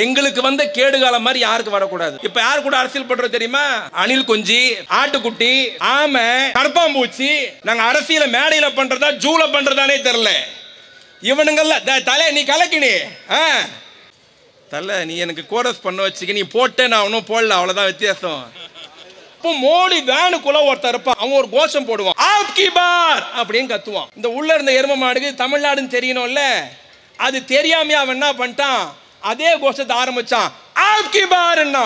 எங்களுக்கு வந்த கேடுகாலம் மாதிரி யாருக்கு வரக்கூடாது. இப்ப யாரு கூட அரசியல் பண்றது தெரியுமா? அணில் குஞ்சி, ஆட்டுக்குட்டி, ஆமை, கரப்பாம்பூச்சி. நாங்க அரசியல மேடையில பண்றதா ஜூல பண்றதானே தெரியல. இவனுங்கல்ல தலை நீ கலக்கினி தலை நீ எனக்கு கோரஸ் பண்ண வச்சுக்க, நீ போட்ட நான் ஒன்னும் போடல, அவ்வளவுதான் வித்தியாசம். இப்போ மோடி வேனுக்குள்ள ஒருத்தர் இருப்பான், அவன் ஒரு கோஷம் போடுவான், ஆப்கி பார் அப்படின்னு கத்துவான். இந்த உள்ள இருந்த எரும மாடுக்கு தமிழ்நாடுன்னு தெரியணும்ல, அது தெரியாம அவன் என்ன பண்ணிட்டான், அதே கோஷத்தை ஆரம்பிச்சான், ஆப்கி பார்ன்னா.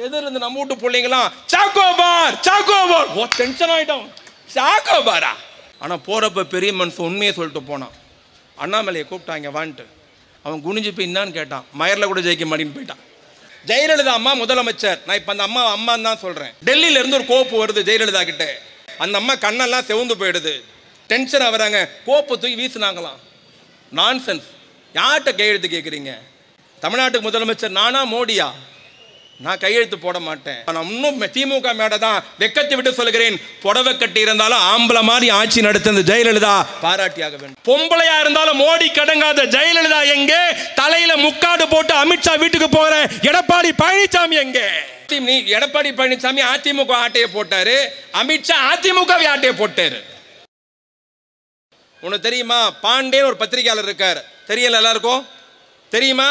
எதிர இருந்து நம்ம வீட்டு பிள்ளைங்களாம் சாக்கோ பார் சாக்கோ பார், ஓ டென்ஷன் ஆயிட்டோம், சாக்கோ பாரா. ஆனா போறப்ப பெரிய மனுஷன் உண்மையை சொல்லிட்டு போனான். அண்ணாமலையை கூப்பிட்டாங்க வான்ட்டு, அவன் குனிஞ்சு போய் என்னான்னு கேட்டான், மயர்ல கூட ஜெயிக்க மாட்டேன்னு போயிட்டான். ஜெயலலிதா அம்மா முதலமைச்சர், நான் இப்ப அந்த அம்மா தான் சொல்றேன். டெல்லியில இருந்து ஒரு கோப்பு வருது ஜெயலலிதா கிட்ட, அந்த அம்மா கண்ணெல்லாம் செவந்து போயிடுது, டென்ஷன் ஆகுறாங்க, கோப்பு தூக்கி வீசினாங்களாம். நான்சென்ஸ். யார்கிட்ட கையெழுத்து கேட்குறீங்க? தமிழ்நாட்டுக்கு முதலமைச்சர் நானா மோடியா? நான் கையெழுத்து போட மாட்டேன். நான் இன்னும் திமுக மேடை தான் வெக்கத்தை விட்டு சொல்கிறேன், புடவை கட்டி இருந்தாலும் ஆம்பளை மாதிரி ஆட்சி நடத்த ஜெயலலிதா பாராட்டியாக வேண்டும். பொம்பளையா இருந்தாலும் மோடி கடங்காத ஜெயலலிதா எங்கே? தலையில முக்காடு போட்டு அமித்ஷா வீட்டுக்கு போற எடப்பாடி பழனிசாமி எங்கே? எடப்பாடி பழனிசாமி அதிமுக ஆட்டையை போட்டாரு, அமித்ஷா அதிமுக ஆட்டையை போட்டாரு. உனக்கு தெரியுமா, பாண்டேன்னு ஒரு பத்திரிகையாளர் இருக்கார், தெரியல எல்லாருக்கும் தெரியுமா?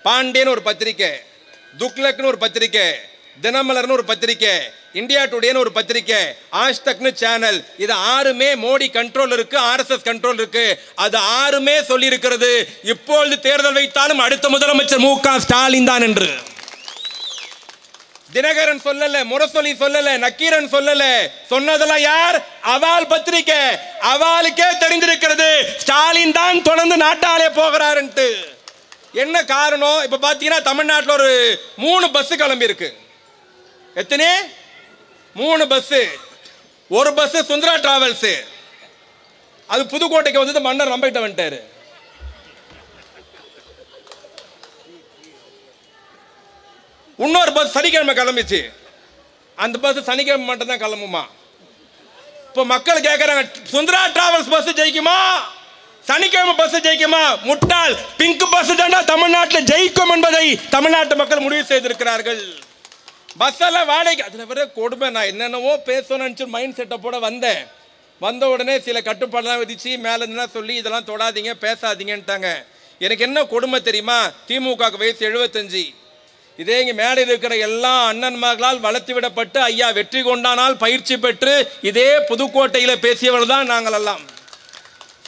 பாண்டேன்னு ஒரு பத்திரிகை, துக்லக்னு ஒரு பத்திரிகை, தினமலர்னு ஒரு பத்திரிகை, இந்தியா டுடேன்னு ஒரு பத்திரிகை, ஆஜ்தக்னு சேனல், இது ஆறுமே மோடி கண்ட்ரோல் இருக்கு, ஆர்எஸ்எஸ் கண்ட்ரோல் இருக்கு. அது ஆறுமே சொல்லி இருக்கிறது, இப்பொழுது தேர்தல் வைத்தாலும் அடுத்த முதலமைச்சர் மு.க. ஸ்டாலின் தான் என்று. தினகரன் சொல்லல, முரசொலி சொல்லல, நக்கீரன் சொல்லல, சொன்னதெல்லாம் யார்? அவால் பத்திரிகை. அவாலுக்கே தெரிந்திருக்கிறது ஸ்டாலின் தான் தொடர்ந்து நாட்டாலே போகிறாருன்ட்டு. என்ன காரணம்? இப்ப பாத்தீங்கன்னா தமிழ்நாட்டில் ஒரு 3 பஸ் கிளம்பி இருக்கு. எத்தனை? 3 பஸ். ஒரு பஸ் சுந்தரா டிராவல்ஸ், அது புதுக்கோட்டைக்கு வந்து மன்னர் நம்பிக்கிட்ட வந்துட்டாரு. இன்னொரு பஸ் சனிக்கிழமை கிளம்பிச்சு, அந்த பஸ் சனிக்கிழமை மட்டும் தான் கிளம்புமா. இப்போ மக்கள் கேட்கறாங்க, சுந்தரா டிராவல்ஸ் பஸ் ஜெயிக்குமா, சனிக்கிழமை பஸ் ஜெயிக்குமா? முட்டாள், பிங்க் பஸ் தாண்டா தமிழ்நாட்டில் ஜெயிக்கும் என்பதை தமிழ்நாட்டு மக்கள் முடிவு செய்திருக்கிறார்கள். பஸ் எல்லாம் வாடகை. அதில் வர கொடுமை. நான் என்னென்னவோ பேசணும்னு மைண்ட் செட்டப்போட வந்தேன். வந்த உடனே சில கட்டுப்பாடுலாம் விதிச்சு மேலே இருந்தா சொல்லி இதெல்லாம் தொடாதீங்க பேசாதீங்கன்ட்டாங்க. எனக்கு என்ன கொடுமை தெரியுமா? திமுக வயசு 75. இதே இங்கே மேடையில் இருக்கிற எல்லா அண்ணன்மார்களால் வளர்த்து விடப்பட்டு ஐயா வெற்றி கொண்டானால் பயிற்சி பெற்று இதே புதுக்கோட்டையில் பேசியவர் தான் நாங்கள் எல்லாம்.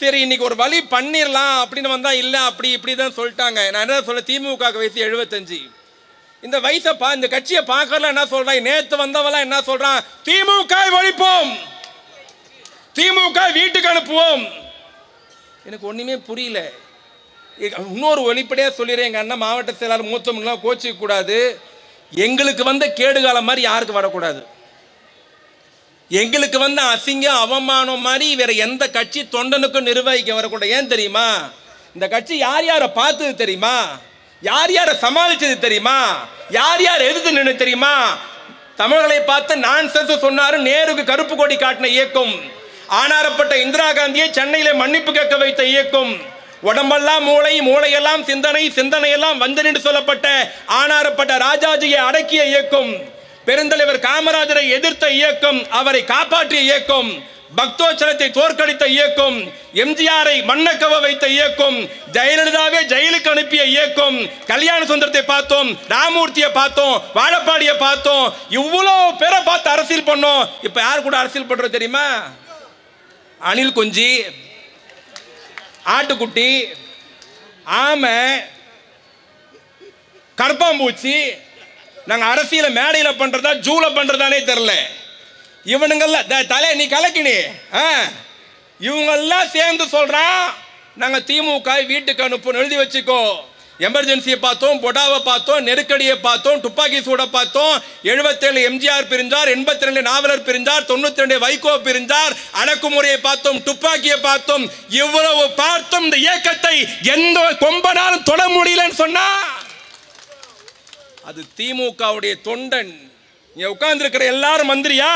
சரி, இன்னைக்கு ஒரு வழி பண்ணிடலாம் அப்படின்னு வந்தா இல்லை, அப்படி இப்படி தான் சொல்லிட்டாங்க. நான் என்ன சொல்ல, திமுக வயசு 75. இந்த வயசை இந்த கட்சியை பார்க்கல என்ன சொல்றான், நேற்று வந்தவெல்லாம் என்ன சொல்றான், திமுக ஒழிப்போம், திமுக வீட்டுக்கு அனுப்புவோம். எனக்கு ஒண்ணுமே புரியல. இன்னொரு வெளிப்படையா சொல்லிடுறேன், எங்க அண்ணன் மாவட்ட செயலாளர் மூத்தவங்களாம் கோச்சிக்க கூடாது. எங்களுக்கு வந்த கேடுகாலம் மாதிரி யாருக்கு வரக்கூடாது. எங்களுக்கு வந்து அசிங்கம் அவமானம் மாதிரி வேற எந்த கட்சி தொண்டனுக்கும் நிர்வகிக்க வரக்கூடாது. ஏன் தெரியுமா? இந்த கட்சி யார் யாரை பார்த்தது தெரியுமா, யார் யாரை சமாளிச்சது தெரியுமா, யார் யார் எதிர்த்து நின்று தெரியுமா? தமிழர்களை பார்த்து நான்சென்ஸ் சொன்னாரு, நேருக்கு கருப்பு கொடி காட்டின இயக்கம், ஆனாரப்பட்ட இந்திரா காந்தியை சென்னையில மன்னிப்பு கேட்க வைத்த இயக்கம், உடம்பெல்லாம் மூளை, மூளையெல்லாம் சிந்தனை, சிந்தனையெல்லாம் வந்தன் என்று சொல்லப்பட்ட ஆனாரப்பட்ட ராஜாஜியை அடக்கிய இயக்கம், பெருந்தலைவர் காமராஜரை எதிர்த்த இயக்கம், அவரை காப்பாற்றிய இயக்கம், பக்தோச்சலத்தை தோற்கடித்த இயக்கம், எம்ஜிஆரை மண்ணக்கவ வைத்த இயக்கம், ஜெயலலிதாவே ஜெயிலுக்கு அனுப்பிய இயக்கம், கல்யாண சுந்தரத்தை பார்த்தோம், ராமூர்த்தியை பார்த்தோம், வாழப்பாடியை பார்த்தோம், இவ்வளவு பேரை பார்த்து அரசியல் பண்ணோம். இப்ப யார் கூட அரசியல் பண்றது தெரியுமா? அணில் குஞ்சி, ஆட்டுக்குட்டி, ஆமை, கரப்பாம்பூச்சி. நாங்க அரசியல மேடையில பண்றதா ஜூல பண்றதானே தெரியல. இவனுங்கல்ல தலை நீ கலக்கினி இவங்கெல்லாம் சேர்ந்து சொல்றான், நாங்க திமுக வீட்டுக்கு அனுப்பணும், எழுதி வச்சுக்கோ. எமர்ஜென்சியை பார்த்தோம், பொடாவை பார்த்தோம், நெருக்கடியை பார்த்தோம், துப்பாக்கி சூட பார்த்தோம். 77 எம்ஜிஆர் பிரிஞ்சார், 82 நாவலர் பிரிஞ்சார், 92 வைகோ பிரிஞ்சார், அடக்குமுறையை பார்த்தோம், துப்பாக்கியை பார்த்தோம். இவ்வளவு பார்த்தோம், இந்த இயக்கத்தை எந்த கொம்பனாலும் தொட முடியலன்னு சொன்னா அது திமுகவுடைய தொண்டன். இங்க உட்கார்ந்து இருக்கிற எல்லாரும் மந்திரியா?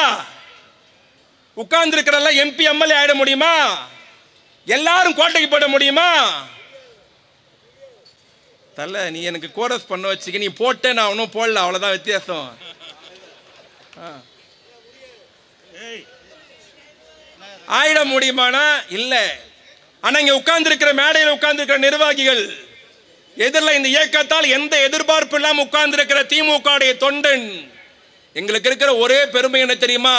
உட்கார்ந்து இருக்கிற எல்லாம் எம்பி எம்எல்ஏ ஆயிட முடியுமா? எல்லாரும் கோட்டைக்கு போட முடியுமா? தலை நீ எனக்கு கோரஸ் பண்ண வச்சுக்க, நீ போட்டே நான் ஒன்றும் போடல, அவ்வளோதான் வித்தியாசம். ஆயிட முடியுமானா இல்லை. ஆனால் இங்கே உட்கார்ந்துருக்கிற மேடையில் உட்கார்ந்துருக்கிற நிர்வாகிகள், எதிரில் இந்த இயக்கத்தால் எந்த எதிர்பார்ப்பு இல்லாமல் உட்கார்ந்துருக்கிற திமுக தொண்டன், எங்களுக்கு இருக்கிற ஒரே பெருமை என்ன தெரியுமா?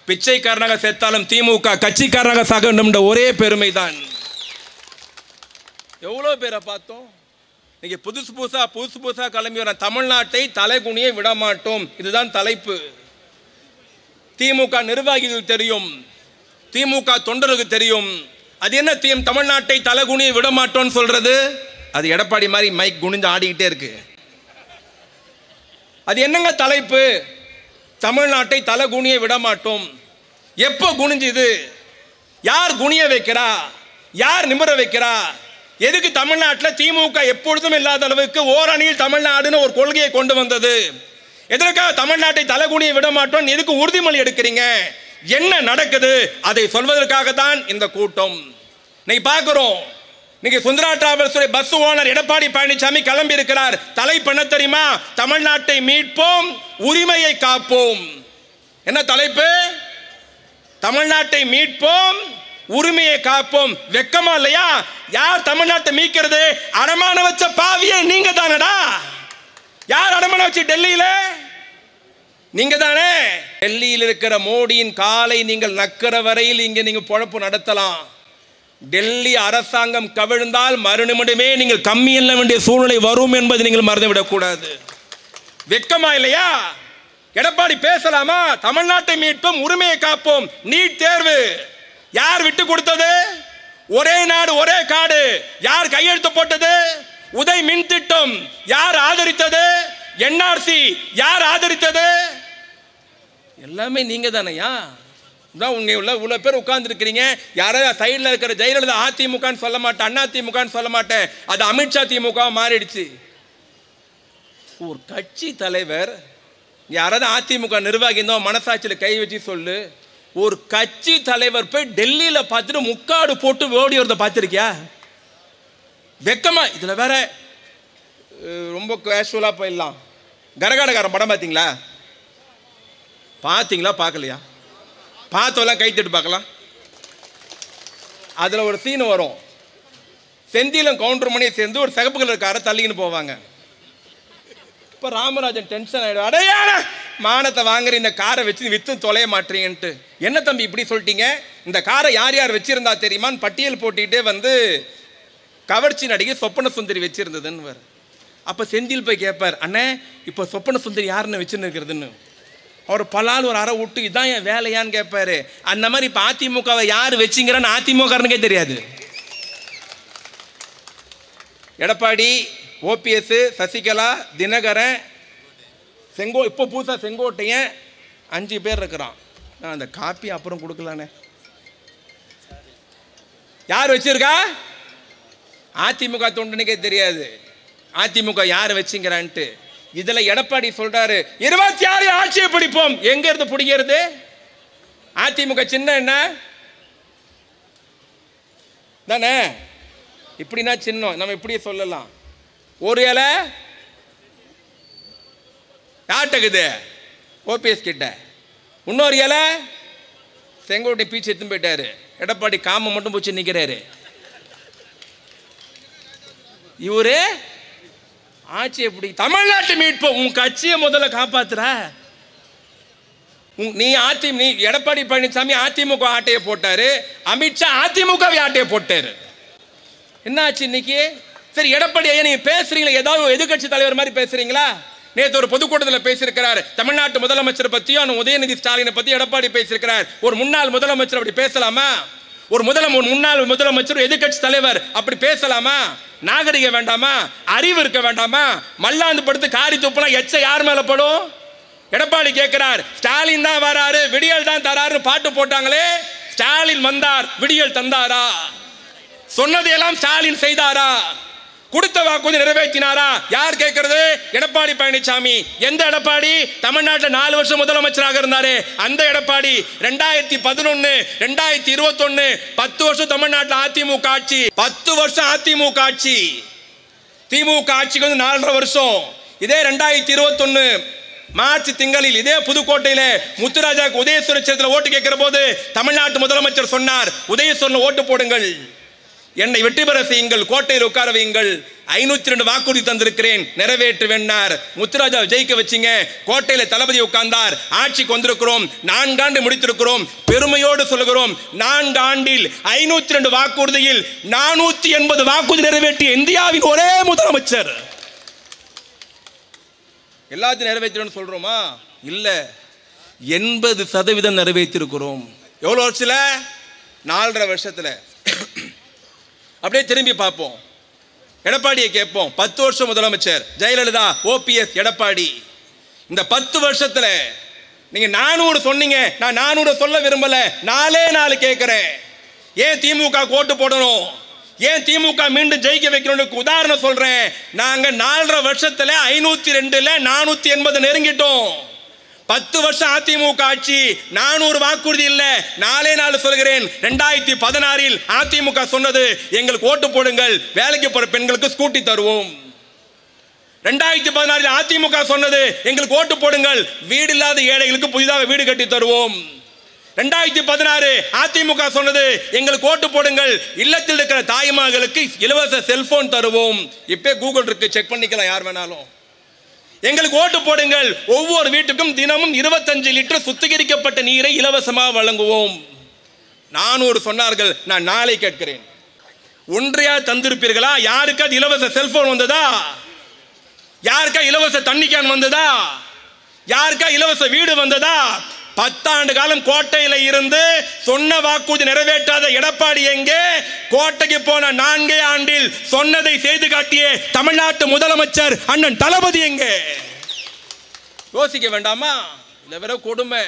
பிச்சைக்காரனாக செத்தாலும் திமுக கட்சிக்காரனாக சாக வேண்டும் ஒரே பெருமை தான். எவ்வளோ பேரை பார்த்தோம். நீங்க புதுசு புதுசா கிளம்பி வர தமிழ்நாட்டை தலைகுனிய விட மாட்டோம், இதுதான் தலைப்பு. திமுக நிர்வாகிகள் தெரியும், திமுக தொண்டர்களுக்கு தெரியும். அது என்ன தமிழ்நாட்டை தலைகுனிய விட மாட்டோம்னு சொல்றது? அது எடப்பாடி மாதிரி மைக் குனிஞ்சு ஆடிக்கிட்டே இருக்கு. அது என்னங்க தலைப்பு? தமிழ்நாட்டை தலைகுனிய விட மாட்டோம். எப்போ குனிஞ்சுது? யார் குனிய வைக்கிறா? யார் நிமிர வைக்கிறா? எதுக்கு தமிழ்நாட்டில் திமுக எப்பொழுதும் இல்லாத அளவுக்கு ஓரணியில் தமிழ்நாடுன்னு ஒரு கொள்கையை கொண்டு வந்தது? எதற்காக தமிழ்நாட்டை தலைகுனிய விட மாட்டோம் எதுக்கு உறுதிமொழி எடுக்கிறீங்க? என்ன நடக்குது? அதை சொல்வதற்காக தான் இந்த கூட்டம். இன்னைக்கு பார்க்கிறோம், இன்னைக்கு Sundara travels bus owner Edappadi Palaniswami கிளம்பி இருக்கிறார். தலைப்பு என்ன தெரியுமா? தமிழ்நாட்டை மீட்போம், உரிமையை காப்போம். என்ன தலைப்பு? தமிழ்நாட்டை மீட்போம், உரிமையை காப்போம். வெக்கமா இல்லையா? யார் தமிழ்நாட்டை மீட்கிறது? அடமான வச்ச பாவியே நீங்க தானடா. யார் அடமான வச்சு? டெல்லியில நீங்க தானே. டெல்லியில் இருக்கிற மோடியின் காலை நீங்கள் நக்கிற வரையில் இங்கே நீங்க பொழப்பு நடத்தலாம். டெல்லி அரசாங்கம் கவிழ்ந்தால் மறுநிமிடமே நீங்கள் கம்மி எண்ண வேண்டிய சூழ்நிலை வரும் என்பதை நீங்கள் மறந்துவிடக் கூடாது. வெக்கமா இல்லையா? எடப்பாடி பேசலாமா? தமிழ்நாட்டை மீட்போம், உரிமையை காப்போம். நீட் தேர்வு யார் விட்டு கொடுத்தது? ஒரே நாடு ஒரே காடு யார் கையெழுத்து போட்டது? உதய் மின் திட்டம் யார் ஆதரித்தது? என்ஆர்சி யார் ஆதரித்தது? எல்லாமே நீங்க தானையா? உங்க உள்ள இவ்வளவு பேர் உட்கார்ந்து இருக்கிறீங்க. யாராவது சைடில் இருக்கிற ஜெயலலிதா அதிமுகன்னு சொல்ல மாட்டேன், அண்ணா திமுகன்னு சொல்ல மாட்டேன், அது அமித்ஷா திமுக மாறிடுச்சு. ஒரு கட்சி தலைவர், யாராவது அதிமுக நிர்வாகி இருந்தோம் மனசாட்சியில் கை வச்சு சொல்லு, ஒரு கட்சி தலைவர் போய் டெல்லியில் பார்த்துட்டு முக்காடு போட்டு ஓடி வரத பார்த்துருக்கியா? வெக்கமா? இதுல வேற ரொம்ப கேஷுவலா போயிடலாம். கரகாடகாரன் படம் பார்த்தீங்களா? பார்த்தீங்களா? பார்க்கலையா? பார்த்தவெல்லாம் கை தட்டு பார்க்கலாம். அதில் ஒரு சீன் வரும். செந்திலும் கவுண்டர் மணியை சேர்ந்து ஒரு சிகப்பு கலர் காரை தள்ளிக்கின்னு போவாங்க. இப்போ ராமராஜன் டென்ஷன் ஆகிடும். அடையாள மானத்தை வாங்குற இந்த காரை வச்சு வித்து தொலைய மாட்டீங்கன்ட்டு. என்ன தம்பி இப்படி சொல்லிட்டீங்க? இந்த காரை யார் யார் வச்சிருந்தா தெரியுமான்னு பட்டியல் போட்டிகிட்டே வந்து கவர்ச்சி நடிகை சொப்பன சுந்தரி வச்சிருந்ததுன்னு வர. அப்போ செந்தில் போய் கேட்பார், அண்ணே இப்போ சொப்பன சுந்தரி யாருன்னு வச்சுன்னு இருக்கிறதுன்னு. அவர் பலால் ஒரு அறை விட்டு இதான் என் வேலையான்னு கேட்பாரு. அந்த மாதிரி இப்போ அதிமுகவை யார் வச்சிங்கிறான்னு அதிமுகனுக்கே தெரியாது. எடப்பாடி, ஓபிஎஸ், சசிகலா, தினகரன், இப்போ புதுசா செங்கோட்டையன் 5 பேர் இருக்கிறான். நான் அந்த காப்பி அப்புறம் கொடுக்கலானே. யார் வச்சிருக்கா? அதிமுக தொண்டனுக்கே தெரியாது அதிமுக யார் வச்சுங்கிறான்ட்டு. இதுல எடப்பாடி சொல்றாரு 26 ஆட்சியை பிடிப்போம். எங்க இருந்து பிடிக்கிறது? அதிமுக சின்ன என்ன தானே, இப்படின்னா சின்னம் நம்ம இப்படி சொல்லலாம். ஒரு இலை யார்ட்டக்குது? ஓபிஎஸ் கிட்ட. இன்னொரு இலை செங்கோட்டை பீச்சு எடுத்துன்னு போயிட்டாரு. எடப்பாடி காம மட்டும் போச்சு நிற்கிறாரு. இவரு ஆட்சி எப்படி? தமிழ்நாட்டை மீட்போம். உன் கட்சியை முதல்ல காப்பாத்துற நீ. நீ எடப்பாடி பழனிசாமி அதிமுக ஆட்டையை போட்டாரு, அமித்ஷா அதிமுகவை ஆட்டையை போட்டாரு. என்ன ஆச்சு இன்னைக்கு? சரி எடப்பாடி ஐயா நீங்க பேசுறீங்களா? ஏதாவது எதிர்கட்சி தலைவர் மாதிரி பேசுறீங்களா? நேற்று ஒரு பொதுக்கூட்டத்தில் பேசியிருக்கிறார். தமிழ்நாட்டு முதலமைச்சர் பத்தியும் உதயநிதி ஸ்டாலினை பத்தி எடப்பாடி பேசியிருக்கிறார். ஒரு முன்னாள் முதலமைச்சர் அப்படி பேசலாமா? ஒரு முன்னாள் முதலமைச்சர் எதிர்கட்சி தலைவர் அப்படி பேசலாமா? நாகரிகம் வேண்டாமா? அறிவு இருக்க வேண்டாமா? மல்லாந்து படுத்து காரி துப்புலாம் எச்ச யார் மேல படும்? எடப்பாடி கேட்கிறார், ஸ்டாலின் தான் வராரு, விடியல் தான் தராருன்னு பாட்டு போட்டாங்களே, ஸ்டாலின் வந்தார், விடியல் தந்தாரா? சொன்னதையெல்லாம் ஸ்டாலின் செய்தாரா? கொடுத்த வாக்குறுதி நிறைவேற்றினாரா? யார் கேட்கிறது? எடப்பாடி பழனிசாமி. எந்த எடப்பாடி? தமிழ்நாட்டில் 4 வருஷம் முதலமைச்சராக இருந்தாரு அந்த எடப்பாடி. 2011, 2021 10 வருஷம் தமிழ்நாட்டில் அதிமுக ஆட்சி. 10 வருஷம் அதிமுக ஆட்சி. திமுக ஆட்சிக்கு வந்து 4.5 வருஷம். இதே 2021 மார்ச் திங்களில் இதே புதுக்கோட்டையில முத்துராஜாவுக்கு உதயசூரன் சேலத்தில் ஓட்டு கேட்கிற போது தமிழ்நாட்டு முதலமைச்சர் சொன்னார், உதயசூரன் ஓட்டு போடுங்கள், என்னை வெற்றி பெற செய்யுங்கள், கோட்டையில் உட்கார வையுங்கள், 502 வாக்குறுதி தந்திருக்கிறேன், நிறைவேற்றுவேன்னார். முத்துராஜா ஜெயிக்க வச்சிங்க, கோட்டையில தளபதி உட்கார்ந்தார். ஆட்சிக்கு வந்திருக்கிறோம், 4 ஆண்டு முடித்திருக்கிறோம், பெருமையோடு சொல்லுகிறோம். 4 ஆண்டில் 502 வாக்குறுதியில் 480 வாக்குறுதி நிறைவேற்றிய இந்தியாவின் ஒரே முதலமைச்சர். எல்லாத்தையும் நிறைவேற்றணும்னு சொல்றோமா? இல்ல, 80% நிறைவேற்றிருக்கிறோம். எவ்வளவு வருஷத்துல? 4.5 வருஷத்துல. அப்படியே திரும்பி பார்ப்போம், எடப்பாடியை கேட்போம். 10 வருஷம் முதலமைச்சர் ஜெயலலிதா, ஓபிஎஸ், எடப்பாடி. இந்த 10 வருஷத்துல நீங்க 400 சொன்னீங்க, நான் 400 சொல்ல விரும்பல, 4 கேட்கிறேன். ஏன் திமுக ஓட்டு போடணும், ஏன் திமுக மீண்டும் ஜெயிக்க வைக்கணும் உதாரணம் சொல்றேன். நாங்க 4.5 வருஷத்துல 502ல 480 நெருங்கிட்டோம். 10 வருஷம் அதிமுக ஆட்சி, 400 வாக்குறுதி இல்ல, 4 சொல்கிறேன். 2016 அதிமுக சொன்னது, எங்களுக்கு ஓட்டு போடுங்கள், வேலைக்கு போற பெண்களுக்கு ஸ்கூட்டி தருவோம். 2016 அதிமுக சொன்னது, எங்களுக்கு ஓட்டு போடுங்கள், வீடு இல்லாத ஏழைகளுக்கு புதிதாக வீடு கட்டி தருவோம். 2016 அதிமுக சொன்னது, எங்களுக்கு ஓட்டு போடுங்கள், இல்லத்தில் இருக்கிற தாய்மார்களுக்கு இலவச செல்போன் தருவோம். இப்ப கூகுள் இருக்கு, செக் பண்ணிக்கலாம் யார் வேணாலும். எங்களுக்கு ஓட்டு போடுங்கள், ஒவ்வொரு வீட்டுக்கும் தினமும் 25 லிட்டர் சுத்திகரிக்கப்பட்ட நீரை இலவசமாக வழங்குவோம். 400 சொன்னார்கள், நான் 4 கேட்கிறேன். ஒன்றையா தந்திருப்பீர்களா? யாருக்காவது இலவச செல்போன் வந்ததா? யாருக்கா இலவச தண்ணி கேன் வந்ததா? யாருக்கா இலவச வீடு வந்ததா? 10 ஆண்டு காலம் கோட்டையில இருந்து சொன்ன வாக்குறுதி நிறைவேற்றாத எடப்பாடி எங்கே? கோட்டைக்கு போன 4 ஆண்டில் சொன்னதை செய்து காட்டிய தமிழ்நாட்டு முதலமைச்சர் அண்ணன் தளபதி எங்கே? யோசிக்க வேண்டாமா? இல்ல வேற கொடுமை.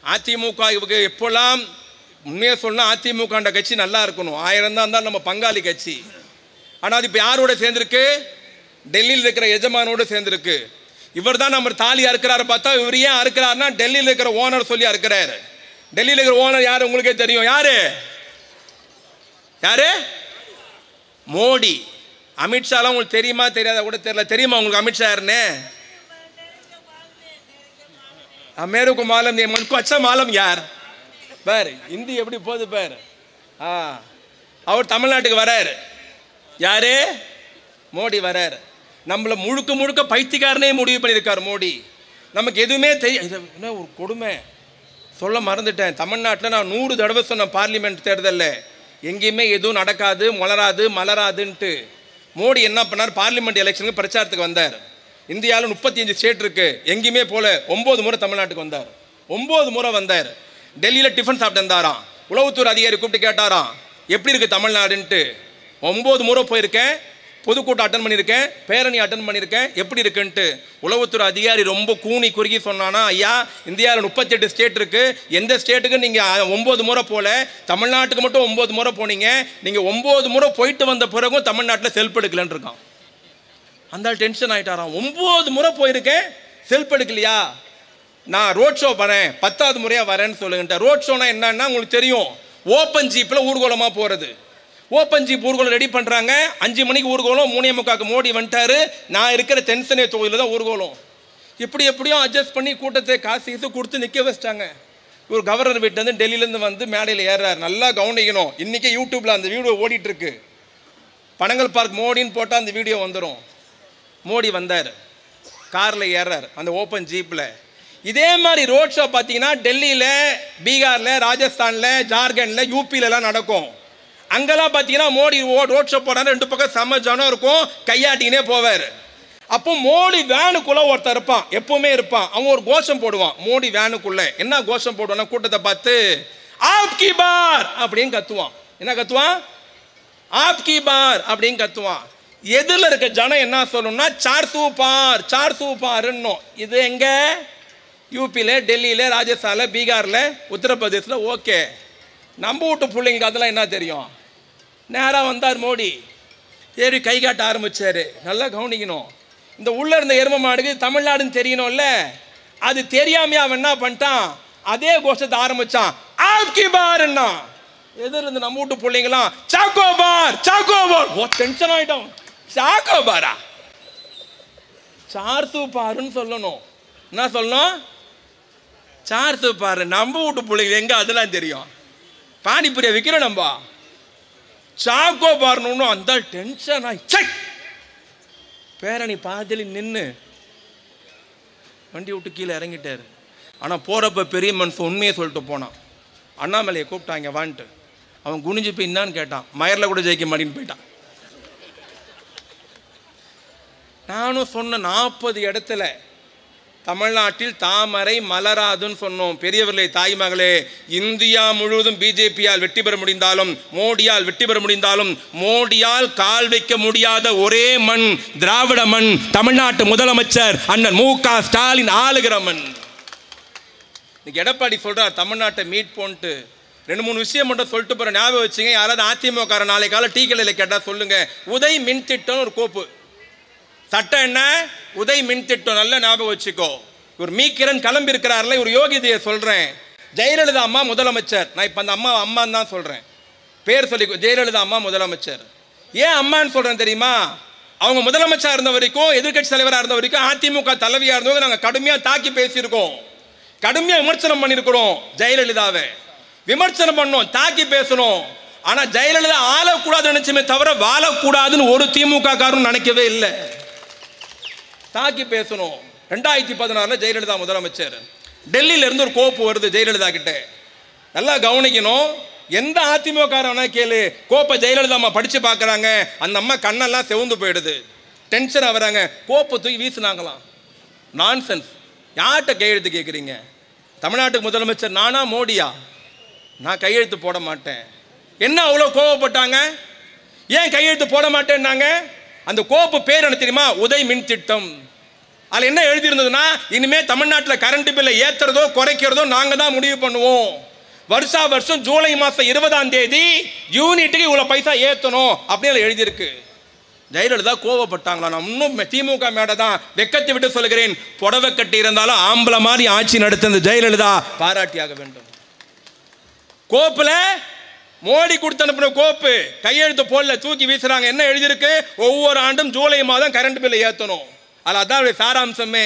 அதிமுக எப்பெல்லாம் உண்மையை சொன்னா அதிமுக கட்சி நல்லா இருக்கணும், 1000 தான் இருந்தாலும் நம்ம பங்காளி கட்சி. ஆனா அது இப்ப யாரோட சேர்ந்திருக்கு? டெல்லியில் இருக்கிற எஜமானோடு சேர்ந்திருக்கு. இவர் தான் நம்ம தாலி அறுக்கிறாரு பார்த்தா, இவர் ஏன் அறுக்கிறாருன்னா டெல்லியில் இருக்கிற ஓனர் சொல்லி அறுக்கிறாரு. டெல்லியில் இருக்கிற ஓனர் யாரு உங்களுக்கே தெரியும். யாரு? யாரு? மோடி. அமித்ஷாலாம் உங்களுக்கு தெரியுமா தெரியாத கூட தெரியல. தெரியுமா உங்களுக்கு அமித்ஷா யாருன்னு? मेरे को मालूम नहीं, मुझको अच्छा मालूम यार. பார் ஹிந்தி எப்படி போகுது பார். அவர் தமிழ்நாட்டுக்கு வராரு. யாரு? மோடி வராரு. நம்மள முழுக்க முழுக்க பைத்தியக்காரனே முடிவு பண்ணியிருக்கார் மோடி. நமக்கு எதுவுமே என்ன ஒரு கொடுமை. சொல்ல மறந்துட்டேன். தமிழ்நாட்டில் நான் 100 தடவை சொன்னேன் பார்லிமெண்ட் தேர்தலில், எங்கேயுமே எதுவும் நடக்காது, மலராது மலராதுன்ட்டு. மோடி என்ன பண்ணார்? பார்லிமெண்ட் எலெக்ஷனுக்கு பிரச்சாரத்துக்கு வந்தார். இந்தியாவில் 35 ஸ்டேட் இருக்கு, எங்கேயுமே போல 9 முறை தமிழ்நாட்டுக்கு வந்தார். 9 முறை வந்தார். டெல்லியில் டிஃபன் சாப்பிட்டு வந்தாராம். உளவுத்துறை அதிகாரி கூப்பிட்டு கேட்டாராம், எப்படி இருக்கு தமிழ்நாடுன்ட்டு. 9 முறை போயிருக்கேன், பொதுக்கூட்டம் அட்டன் பண்ணியிருக்கேன், பேரணி அட்டன் பண்ணியிருக்கேன், எப்படி இருக்குன்ட்டு. உளவுத்துறை அதிகாரி ரொம்ப கூனி குறுகி சொன்னானா, ஐயா இந்தியாவில் 38 ஸ்டேட் இருக்கு, எந்த ஸ்டேட்டுக்கு நீங்கள் 9 முறை போல, தமிழ்நாட்டுக்கு மட்டும் 9 முறை போனீங்க, நீங்கள் 9 முறை போயிட்டு வந்த பிறகும் தமிழ்நாட்டில் செல்ஃப் எடுக்கலன்னு இருக்கான். அந்த டென்ஷன் ஆகிட்டாராம். 9 முறை போயிருக்கேன், செல்ஃப் எடுக்கலையா? நான் ரோட் ஷோ பண்ணேன், 10வது முறையாக வரேன்னு சொல்லுங்கட்ட. ரோட் ஷோனா என்னன்னா உங்களுக்கு தெரியும், ஓப்பன் ஜீப்பில் ஊர்வலமாக போகிறது. ஓப்பன் ஜீப் ஊர்வலம் ரெடி பண்ணுறாங்க. 5 மணிக்கு ஊர்வலம், 3:45 மோடி வந்துட்டாரு. நான் இருக்கிற தென்சென்னை தொகுதியில் தான் ஊர்வலம். எப்படியும் அட்ஜஸ்ட் பண்ணி கூட்டத்தை காசு கொடுத்து நிற்க வச்சிட்டாங்க. ஒரு கவர்னர் வீட்டிலேருந்து டெல்லியிலேருந்து வந்து மேடையில் ஏறாரு. நல்லா கவனிக்கணும், இன்றைக்கே யூடியூப்பில் அந்த வீடியோ ஓடிட்டுருக்கு. பனங்கல் பார்க் மோடின்னு போட்டால் அந்த வீடியோ வந்துடும். மோடி வந்தார், காரில் ஏறார் அந்த ஓப்பன் ஜீப்பில். இதே மாதிரி ரோட் ஷோ பார்த்தீங்கன்னா டெல்லியில், பீகாரில், ராஜஸ்தானில், ஜார்க்கண்டில், யூபியிலலாம் நடக்கும். அங்கெல்லாம் பார்த்தீங்கன்னா மோடி ரோட் ஷோ போனார், 2 பக்கம் செம்ம ஜனம் இருக்கும், கையாட்டினே போவார். அப்போ மோடி வேனுக்குள்ளே ஒருத்தர் இருப்பான், எப்பவுமே இருப்பான். அவன் ஒரு கோஷம் போடுவான் மோடி வேனுக்குள்ளே. என்ன கோஷம் போடுவான்னா, கூட்டத்தை பார்த்து ஆப்கி பார் அப்படின்னு கத்துவான். என்ன கத்துவான்? ஆப்கி பார் அப்படின்னு கத்துவான். எதிரில் இருக்க ஜனம் என்ன சொல்லணும்னா, 400 பார் 400 பாருன்னு. இது எங்க? யூபியில், டெல்லியில், ராஜஸ்தானில், பீகாரில், உத்தரப்பிரதேசில். ஓகே, நம்ம வீட்டு பிள்ளைங்களுக்கு அதெல்லாம் என்ன தெரியும்? நேராக வந்தார் மோடி, ஏறி கை காட்ட ஆரம்பிச்சாரு. நல்லா கவனிக்கணும், இந்த உள்ள இருந்த எரும மாடுக்கு தமிழ்நாடுன்னு தெரியணும்ல, அது தெரியாமையா அவன் என்ன பண்ணிட்டான், அதே கோஷத்தை ஆரம்பிச்சான், ஆப்கி பார்ன்னா. எதிர் இருந்து நம்ம வீட்டு பிள்ளைங்களாம் choco bar choco bar. Tension ஆகிட்டோம். சாக்கோபாரா? சார் சூப்பாருன்னு சொல்லணும். என்ன சொல்லணும்? சார் சூப்பாரு. நம்ம வீட்டு பிள்ளைங்க எங்க அதெல்லாம் தெரியும்? பானிபூரியை விற்கிறோம் நம்ம. சாக்கோபார்னு அந்த டென்ஷன் ஆகி பேரணி பாதியில் நின்று வண்டி விட்டு கீழே இறங்கிட்டாரு. ஆனால் போகிறப்ப பெரிய மனுஷன் உண்மையை சொல்லிட்டு போனான். அண்ணாமலையை கூப்பிட்டாங்க வான்ட்டு. அவன் குனிஞ்சு போய் என்னான்னு கேட்டான். மயரில் கூட ஜெயிக்க மாட்டேன்னு போயிட்டான். நானும் சொன்ன 40 இடத்துல தமிழ்நாட்டில் தாமரை மலராதுன்னு சொன்னோம். பெரியவர்களே, தாய்மகளே, இந்தியா முழுவதும் பிஜேபியால் வெற்றி பெற முடிந்தாலும், மோடியால் வெற்றி பெற முடிந்தாலும், மோடியால் கால் வைக்க முடியாத ஒரே மண் திராவிட மண். தமிழ்நாட்டு முதலமைச்சர் அண்ணன் மு.க. ஸ்டாலின் ஆளுகிற மண். எடப்பாடி சொல்றார் தமிழ்நாட்டை மீட் போன்ட்டு. 2-3 விஷயம் மட்டும் சொல்லிட்டு போற, ஞாபகம் வச்சுங்க. யாராவது அதிமுக நாளை கால டீ கடையில் கேட்டா சொல்லுங்க. உதய் மின் திட்டம் ஒரு கோப்பு. சட்டம் என்ன? உதய் மின் திட்டம். நல்ல ஞாபகம் வச்சுக்கோ. ஒரு மீக்கிரன் கிளம்பி இருக்கிறார்ல, ஒரு யோகிதையை சொல்றேன். ஜெயலலிதா அம்மா முதலமைச்சர். நான் இப்ப அந்த அம்மான்னு தான் சொல்றேன். பேர் சொல்லி ஜெயலலிதா அம்மா முதலமைச்சர். ஏன் அம்மான்னு சொல்றேன் தெரியுமா? அவங்க முதலமைச்சர் இருந்த வரைக்கும், எதிர்கட்சி தலைவராக இருந்த வரைக்கும், அதிமுக தலைவியா இருந்தவங்க நாங்கள் கடுமையா தாக்கி பேசியிருக்கோம், கடுமையா விமர்சனம் பண்ணியிருக்கிறோம். ஜெயலலிதாவை விமர்சனம் பண்ணோம், தாக்கி பேசணும். ஆனா ஜெயலலிதா ஆளக்கூடாது நினைச்சுமே தவிர வாழக்கூடாதுன்னு ஒரு திமுக காரனும் நினைக்கவே இல்லை. தாக்கி பேசணும். 2016 ஜெயலலிதா முதலமைச்சர். டெல்லியில இருந்து ஒரு கோப்பு வருது ஜெயலலிதா கிட்ட. நல்லா கவனிக்கணும். எந்த அதிமுக காரனா கேளு, கோப்பை ஜெயலலிதா அம்மா படிச்சு பார்க்கறாங்க. அந்த அம்மா கண்ணெல்லாம் செவந்து போயிடுது, டென்ஷன் ஆகுறாங்க. கோப்பை தூக்கி வீசினாங்களாம். நான்சென்ஸ். யார்கிட்ட கையெழுத்து கேட்குறீங்க? தமிழ்நாட்டுக்கு முதலமைச்சர் நானா மோடியா? நான் கையெழுத்து போட மாட்டேன். என்ன அவ்வளோ கோவப்பட்டாங்க? ஏன் கையெழுத்து போட மாட்டேன்னாங்க? அந்த கோப்பு பேர் என்ன தெரியுமா? உதய் மின் திட்டம். அதில் என்ன எழுதியிருந்ததுன்னா, இனிமே தமிழ்நாட்டில் கரண்ட் பில்லை ஏற்றுறதோ குறைக்கிறதோ நாங்கள் தான் முடிவு பண்ணுவோம். வருஷா வருஷம் ஜூலை மாதம் 20ஆம் தேதி யூனிட்டுக்கு இவ்வளோ பைசா ஏற்றணும் அப்படின்னு எழுதியிருக்கு. ஜெயலலிதா கோவப்பட்டாங்களா? நான் இன்னும் திமுக மேடை தான் வெக்கத்தை விட்டு சொல்கிறேன். புடவை கட்டி இருந்தாலும் ஆம்பளை மாதிரி ஆட்சி நடத்த ஜெயலலிதா பாராட்டியாக வேண்டும். கோப்புல மோடி கொடுத்து அனுப்பின கோப்பு கையெழுத்து போடல, தூக்கி வீசுறாங்க. என்ன எழுதியிருக்கு? ஒவ்வொரு ஆண்டும் ஜூலை மாதம் கரண்ட் பில்லை ஏற்றணும். அதான் சாராம்சமே.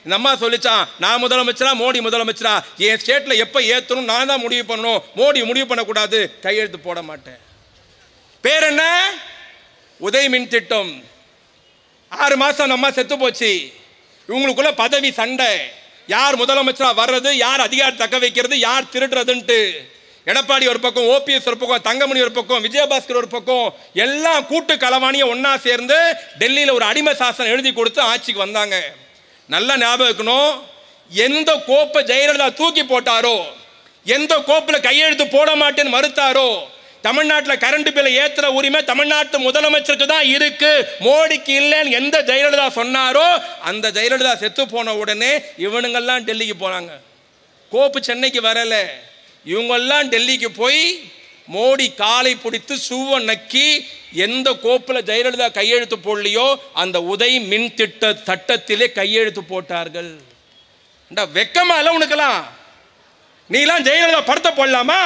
இந்த அம்மா சொல்லிச்சான், நான் முதலமைச்சரா மோடி முதலமைச்சரா? என் ஸ்டேட்ல எப்ப ஏற்றணும் நான் தான் முடிவு பண்ணணும், மோடி முடிவு பண்ணக்கூடாது. கையெழுத்து போட மாட்டேன். பேர் என்ன? உதய் மின் திட்டம். 6 மாசம் நம்ம செத்து போச்சு. இவங்களுக்குள்ள பதவி சண்டை. யார் முதலமைச்சரா வர்றது, யார் அதிகாரம் தக்க வைக்கிறது, யார் திருடுறதுன்ட்டு. எடப்பாடி ஒரு பக்கம், ஓபிஎஸ் ஒரு பக்கம், தங்கமணி ஒரு பக்கம், விஜயபாஸ்கர் ஒரு பக்கம், எல்லாம் கூட்டு களவாணிய ஒன்னா சேர்ந்து டெல்லியில் ஒரு அடிமை சாசனம் எழுதி கொடுத்து ஆட்சிக்கு வந்தாங்க. நல்லா ஞாபகம் இருக்கணும். எந்த கோப்பை ஜெயலலிதா தூக்கி போட்டாரோ, எந்த கோப்பில் கையெழுத்து போட மாட்டேன்னு மறுத்தாரோ, தமிழ்நாட்டில் கரண்ட் பில்லை ஏற்றுற உரிமை தமிழ்நாட்டு முதலமைச்சருக்கு தான் இருக்கு, மோடிக்கு இல்லைன்னு எந்த ஜெயலலிதா சொன்னாரோ அந்த ஜெயலலிதா செத்து போன உடனே இவனுங்கெல்லாம் டெல்லிக்கு போனாங்க. கோப்பு சென்னைக்கு வரல, இவங்கெல்லாம் டெல்லிக்கு போய் மோடி காலை பிடித்து சூவ நக்கி எந்த கோப்பில் ஜெயலலிதா கையெழுத்து போடலையோ அந்த உதய் மின் திட்ட சட்டத்திலே கையெழுத்து போட்டார்கள். வெக்கமா இல்ல உனக்கெல்லாம்? நீலாம் ஜெயலலிதா படத்தை போடலாமா?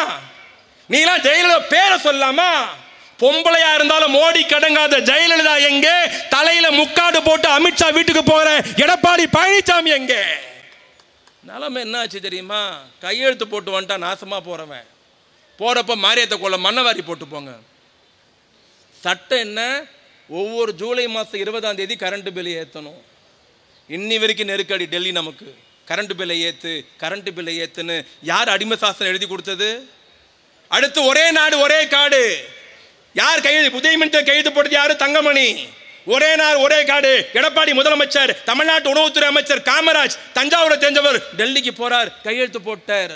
நீலாம் ஜெயலலிதா பேரை சொல்லலாமா? பொம்பளையா இருந்தாலும் மோடி கடங்காத ஜெயலலிதா எங்கே? தலையில முக்காடு போட்டு அமித்ஷா வீட்டுக்கு போற எடப்பாடி பழனிசாமி எங்கே? நிலைமை என்ன ஆச்சு தெரியுமா? கையெழுத்து போட்டு வந்துட்டா நாசமா போறவன் போறப்ப மாரியத்தை கொள்ள மண்ணவாரி போட்டு போங்க. சட்டம் என்ன? ஒவ்வொரு ஜூலை மாதம் 20ஆம் தேதி கரண்ட் பில் ஏற்றணும். இன்னி வரைக்கும் நெருக்கடி டெல்லி நமக்கு. கரண்ட் பில்லை ஏற்று, கரண்ட் பில்லை ஏற்றுன்னு யார் அடிமை சாசனம் எழுதி கொடுத்தது? அடுத்து ஒரே நாடு ஒரே காடு. யார் கைது? உதய் மின் கைது போட்டது யாரு? தங்கமணி. ஒரே நாடு ஒரே காடு. எடப்பாடி முதலமைச்சர், தமிழ்நாட்டு உணவுத்துறை அமைச்சர் காமராஜ் தஞ்சாவூரை தெரிஞ்சவர் டெல்லிக்கு போறார், கையெழுத்து போட்டார்.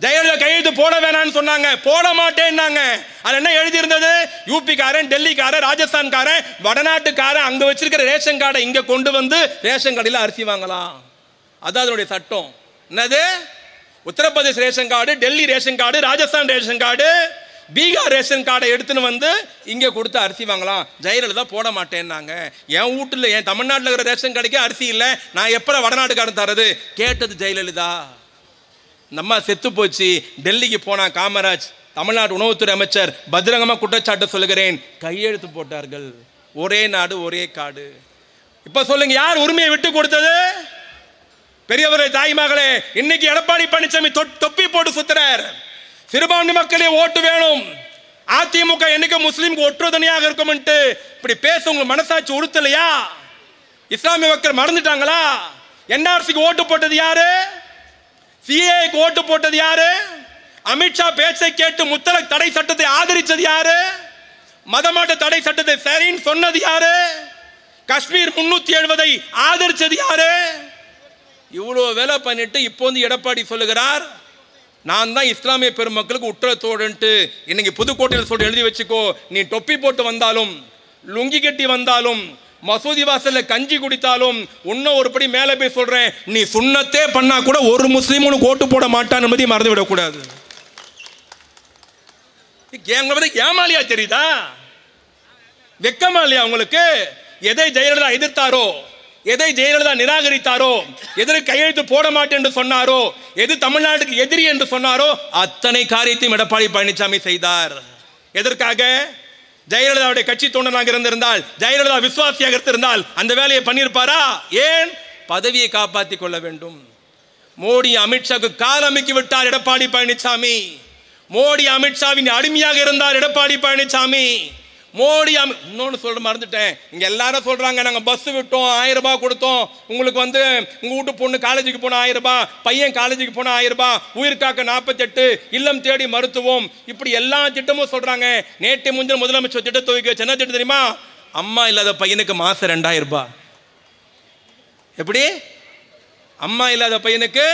ஜெயலலிதா கையெழுத்து போட வேணாம்னு சொன்னாங்க, போட மாட்டேன்னாங்க. அது என்ன எழுதி இருந்தது? யூபிக்காரன், டெல்லிக்காரன், ராஜஸ்தான்காரன், வடநாட்டுக்காரன் அங்க வச்சிருக்கிற ரேஷன் கார்டை இங்க கொண்டு வந்து ரேஷன் கடையில் அரிசி வாங்கலாம். அதான் அதனுடைய சட்டம். என்னது? Uttar Pradesh ration card, Delhi ration card, Rajasthan ration card, Bihar ration கார்டை எடுத்துன்னு வந்து இங்கே கொடுத்து அரிசி வாங்கலாம். ஜெயலலிதா போட மாட்டேன்னாங்க. என் வீட்டில், என் தமிழ்நாட்டில் இருக்கிற ரேஷன் கடைக்கு அரிசி இல்லை, நான் எப்போ வடநாட்டுக்காரன் தரது? கேட்டது ஜெயலலிதா. நம்ம செத்து போச்சு. டெல்லிக்கு போனா காமராஜ், தமிழ்நாடு உணவுத்துறை அமைச்சர், பத்திரங்கமாக குற்றச்சாட்டு சொல்லுகிறேன், கையெழுத்து போட்டார்கள். ஒரே நாடு ஒரே காடு. இப்ப சொல்லுங்க, யார் உரிமையை விட்டு கொடுத்தது? பெரியவரே, தாய்மகளே, இன்னைக்கு எடப்பாடி பழனிசாமி தொப்பி போட்டு சுத்துறார். சிறுபான்மை மக்களே ஓட்டு வேணும், அதிமுக என்னைக்கு முஸ்லீமுக்கு ஒற்றுதனியாக இருக்கும் இப்படி பேச உங்களுக்கு மனசாட்சி உறுத்தலையா? இஸ்லாமிய மக்கள் மறந்துட்டாங்களா? என்ஆர்சிக்கு ஓட்டு போட்டது யாரு? சிஏக்கு ஓட்டு போட்டது யாரு? அமித்ஷா பேச்சை கேட்டு முத்தலாக் தடை சட்டத்தை ஆதரிச்சது யாரு? மதமாட்ட தடை சட்டத்தை சரின்னு சொன்னது யாரு? காஷ்மீர் 370 ஆதரிச்சது யாரு? இவ்வளவு வேலை பண்ணிட்டு இப்போ வந்து எடப்பாடி சொல்லுகிறார், நான் தான் இஸ்லாமிய பெருமக்களுக்கு உற்றத்தோடுன்ட்டு. இன்னைக்கு புதுக்கோட்டையில் சொல்ல எழுதி வச்சுக்கோ, நீ தொப்பி போட்டு வந்தாலும் லுங்கி கட்டி வந்தாலும் மசூதி வாசல்ல கஞ்சி குடித்தாலும் இன்னும் ஒரு படி மேலே போய் சொல்றேன், நீ சுன்னத்தே பண்ணா கூட ஒரு முஸ்லீம் உனக்கு ஓட்டு போட மாட்டான் என்பதை மறந்து விடக்கூடாது. ஏமாலியா தெரியுதா? வெக்கமா இல்லையா உங்களுக்கு? எதை ஜெயலலிதா எதிர்த்தாரோ, எதை ஜெயலலிதா நிராகரித்தாரோ, எதற்கு கையெழுத்து போட மாட்டேன் என்று சொன்னாரோ, எது தமிழ்நாட்டுக்கு எதிரி என்று சொன்னாரோ அத்தனை காரியத்தையும் எடப்பாடி பழனிசாமி செய்தார். எதற்காக? ஜெயலலிதாவுடைய கட்சி தொண்டனாக இருந்திருந்தால், ஜெயலலிதா விசுவாசியாக இருந்திருந்தால் அந்த வேலையை பண்ணியிருப்பாரா? ஏன்? பதவியை காப்பாற்றிக் கொள்ள வேண்டும். மோடி அமித்ஷாவுக்கு கால் அமுக்கி விட்டார் எடப்பாடி பழனிசாமி. மோடி அமித்ஷாவின் அடிமையாக இருந்தார் எடப்பாடி பழனிசாமி. மோடி இன்னொன்று சொல்ல மறந்துட்டேன், இங்க எல்லாரும் சொல்றாங்க நாங்க பஸ் விட்டோம், 1000 ரூபாய் கொடுத்தோம், உங்களுக்கு வந்து உங்க வீட்டு பொண்ணு காலேஜுக்கு போன 1000 ரூபாய், பையன் காலேஜுக்கு போன 1000 ரூபாய், உயிர் காக்க 48, இல்லம் தேடி மருத்துவம், இப்படி எல்லா திட்டமும் சொல்றாங்க. நேற்று முன்தினம் முதலமைச்சர் திட்டத்தை துவக்கி வச்சு என்ன திட்டம் தெரியுமா? அம்மா இல்லாத பையனுக்கு மாசம் 2000 ரூபாய். எப்படி? அம்மா இல்லாத பையனுக்கு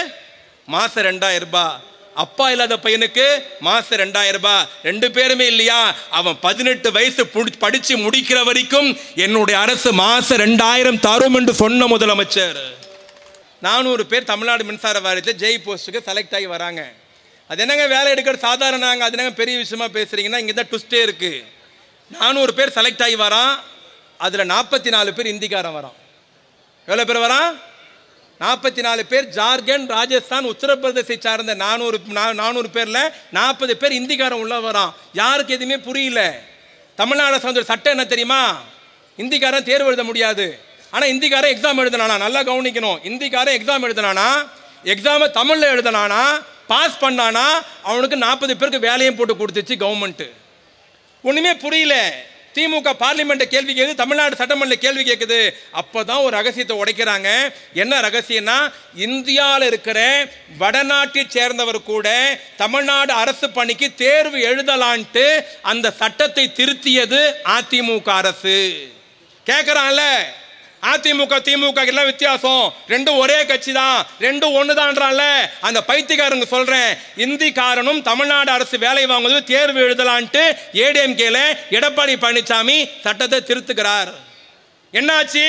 மாசம் 2000 ரூபாய், அப்பா இல்லாத பையனுக்கு மாசம் 2000 ரூபாய். 2 பேருமே இல்லையா? அவன் 18 வயசு படிச்சு முடிக்கிற வரைக்கும் என்னுடைய அரசு மாசம் 2000 தரும் என்று சொன்ன முதலமைச்சர். 400 பேர் தமிழ்நாடு மின்சார வாரியத்தில் ஜெய் போஸ்ட்டுக்கு செலக்ட் ஆகி வராங்க. அது என்னங்க வேலை எடுக்கிறது சாதாரணங்க, அது என்னங்க பெரிய விஷயமா பேசுறீங்கன்னா, இங்கே தான் ட்விஸ்டே இருக்கு. 400 பேர் செலக்ட் ஆகி வரான், அதில் 44 பேர் இந்திக்காரன் வரான். எவ்வளோ பேர் வரான்? 44 பேர் ஜார்க்கண்ட், ராஜஸ்தான், உத்தரப்பிரதேசை சார்ந்த 400 பேர்ல 40 பேர் இந்திக்காரன் உள்ள வரான். யாருக்கு எதுவுமே புரியல. தமிழ்நாடு சார்ந்த சட்டம் என்ன தெரியுமா? இந்திக்காரன் தேர்வு எழுத முடியாது, ஆனா இந்திக்காரன் எக்ஸாம் எழுதினானா, நல்லா கவனிக்கணும். இந்திக்காரன் எக்ஸாம் எழுதினானா, எக்ஸாமை தமிழ்ல எழுதினானா, பாஸ் பண்ணானா, அவனுக்கு 40 பேருக்கு வேலையும் போட்டு கொடுத்துச்சு கவர்மெண்ட். ஒண்ணுமே புரியல. திமுக பார்லிமெண்ட் கேள்வி கேட்குது, தமிழ்நாடு சட்டமன்ற கேள்வி கேட்குது. அப்போதான் ஒரு ரகசியத்தை உடைக்கிறாங்க. என்ன ரகசியம்னா, இந்தியாவில் இருக்கிற வடநாட்டை சேர்ந்தவர் கூட தமிழ்நாடு அரசு பணிக்கு தேர்வு எழுதலான்ட்டு அந்த சட்டத்தை திருத்தியது அதிமுக அரசு. கேட்குறான்ல, அதிமுக திமுக எல்லாம் வித்தியாசம், ரெண்டும் ஒரே கட்சி தான், ரெண்டும் ஒண்ணுதான்றான்ல. அந்த பைத்தியக்காரங்க சொல்றேன், இந்திக்காரனும் தமிழ்நாடு அரசு வேலை வாங்குவது தேர்வு எழுதலான்ட்டு ஏடிஎம்கேல எடப்பாடி பழனிசாமி சட்டத்தை திருத்துக்கிறார். என்னாச்சு?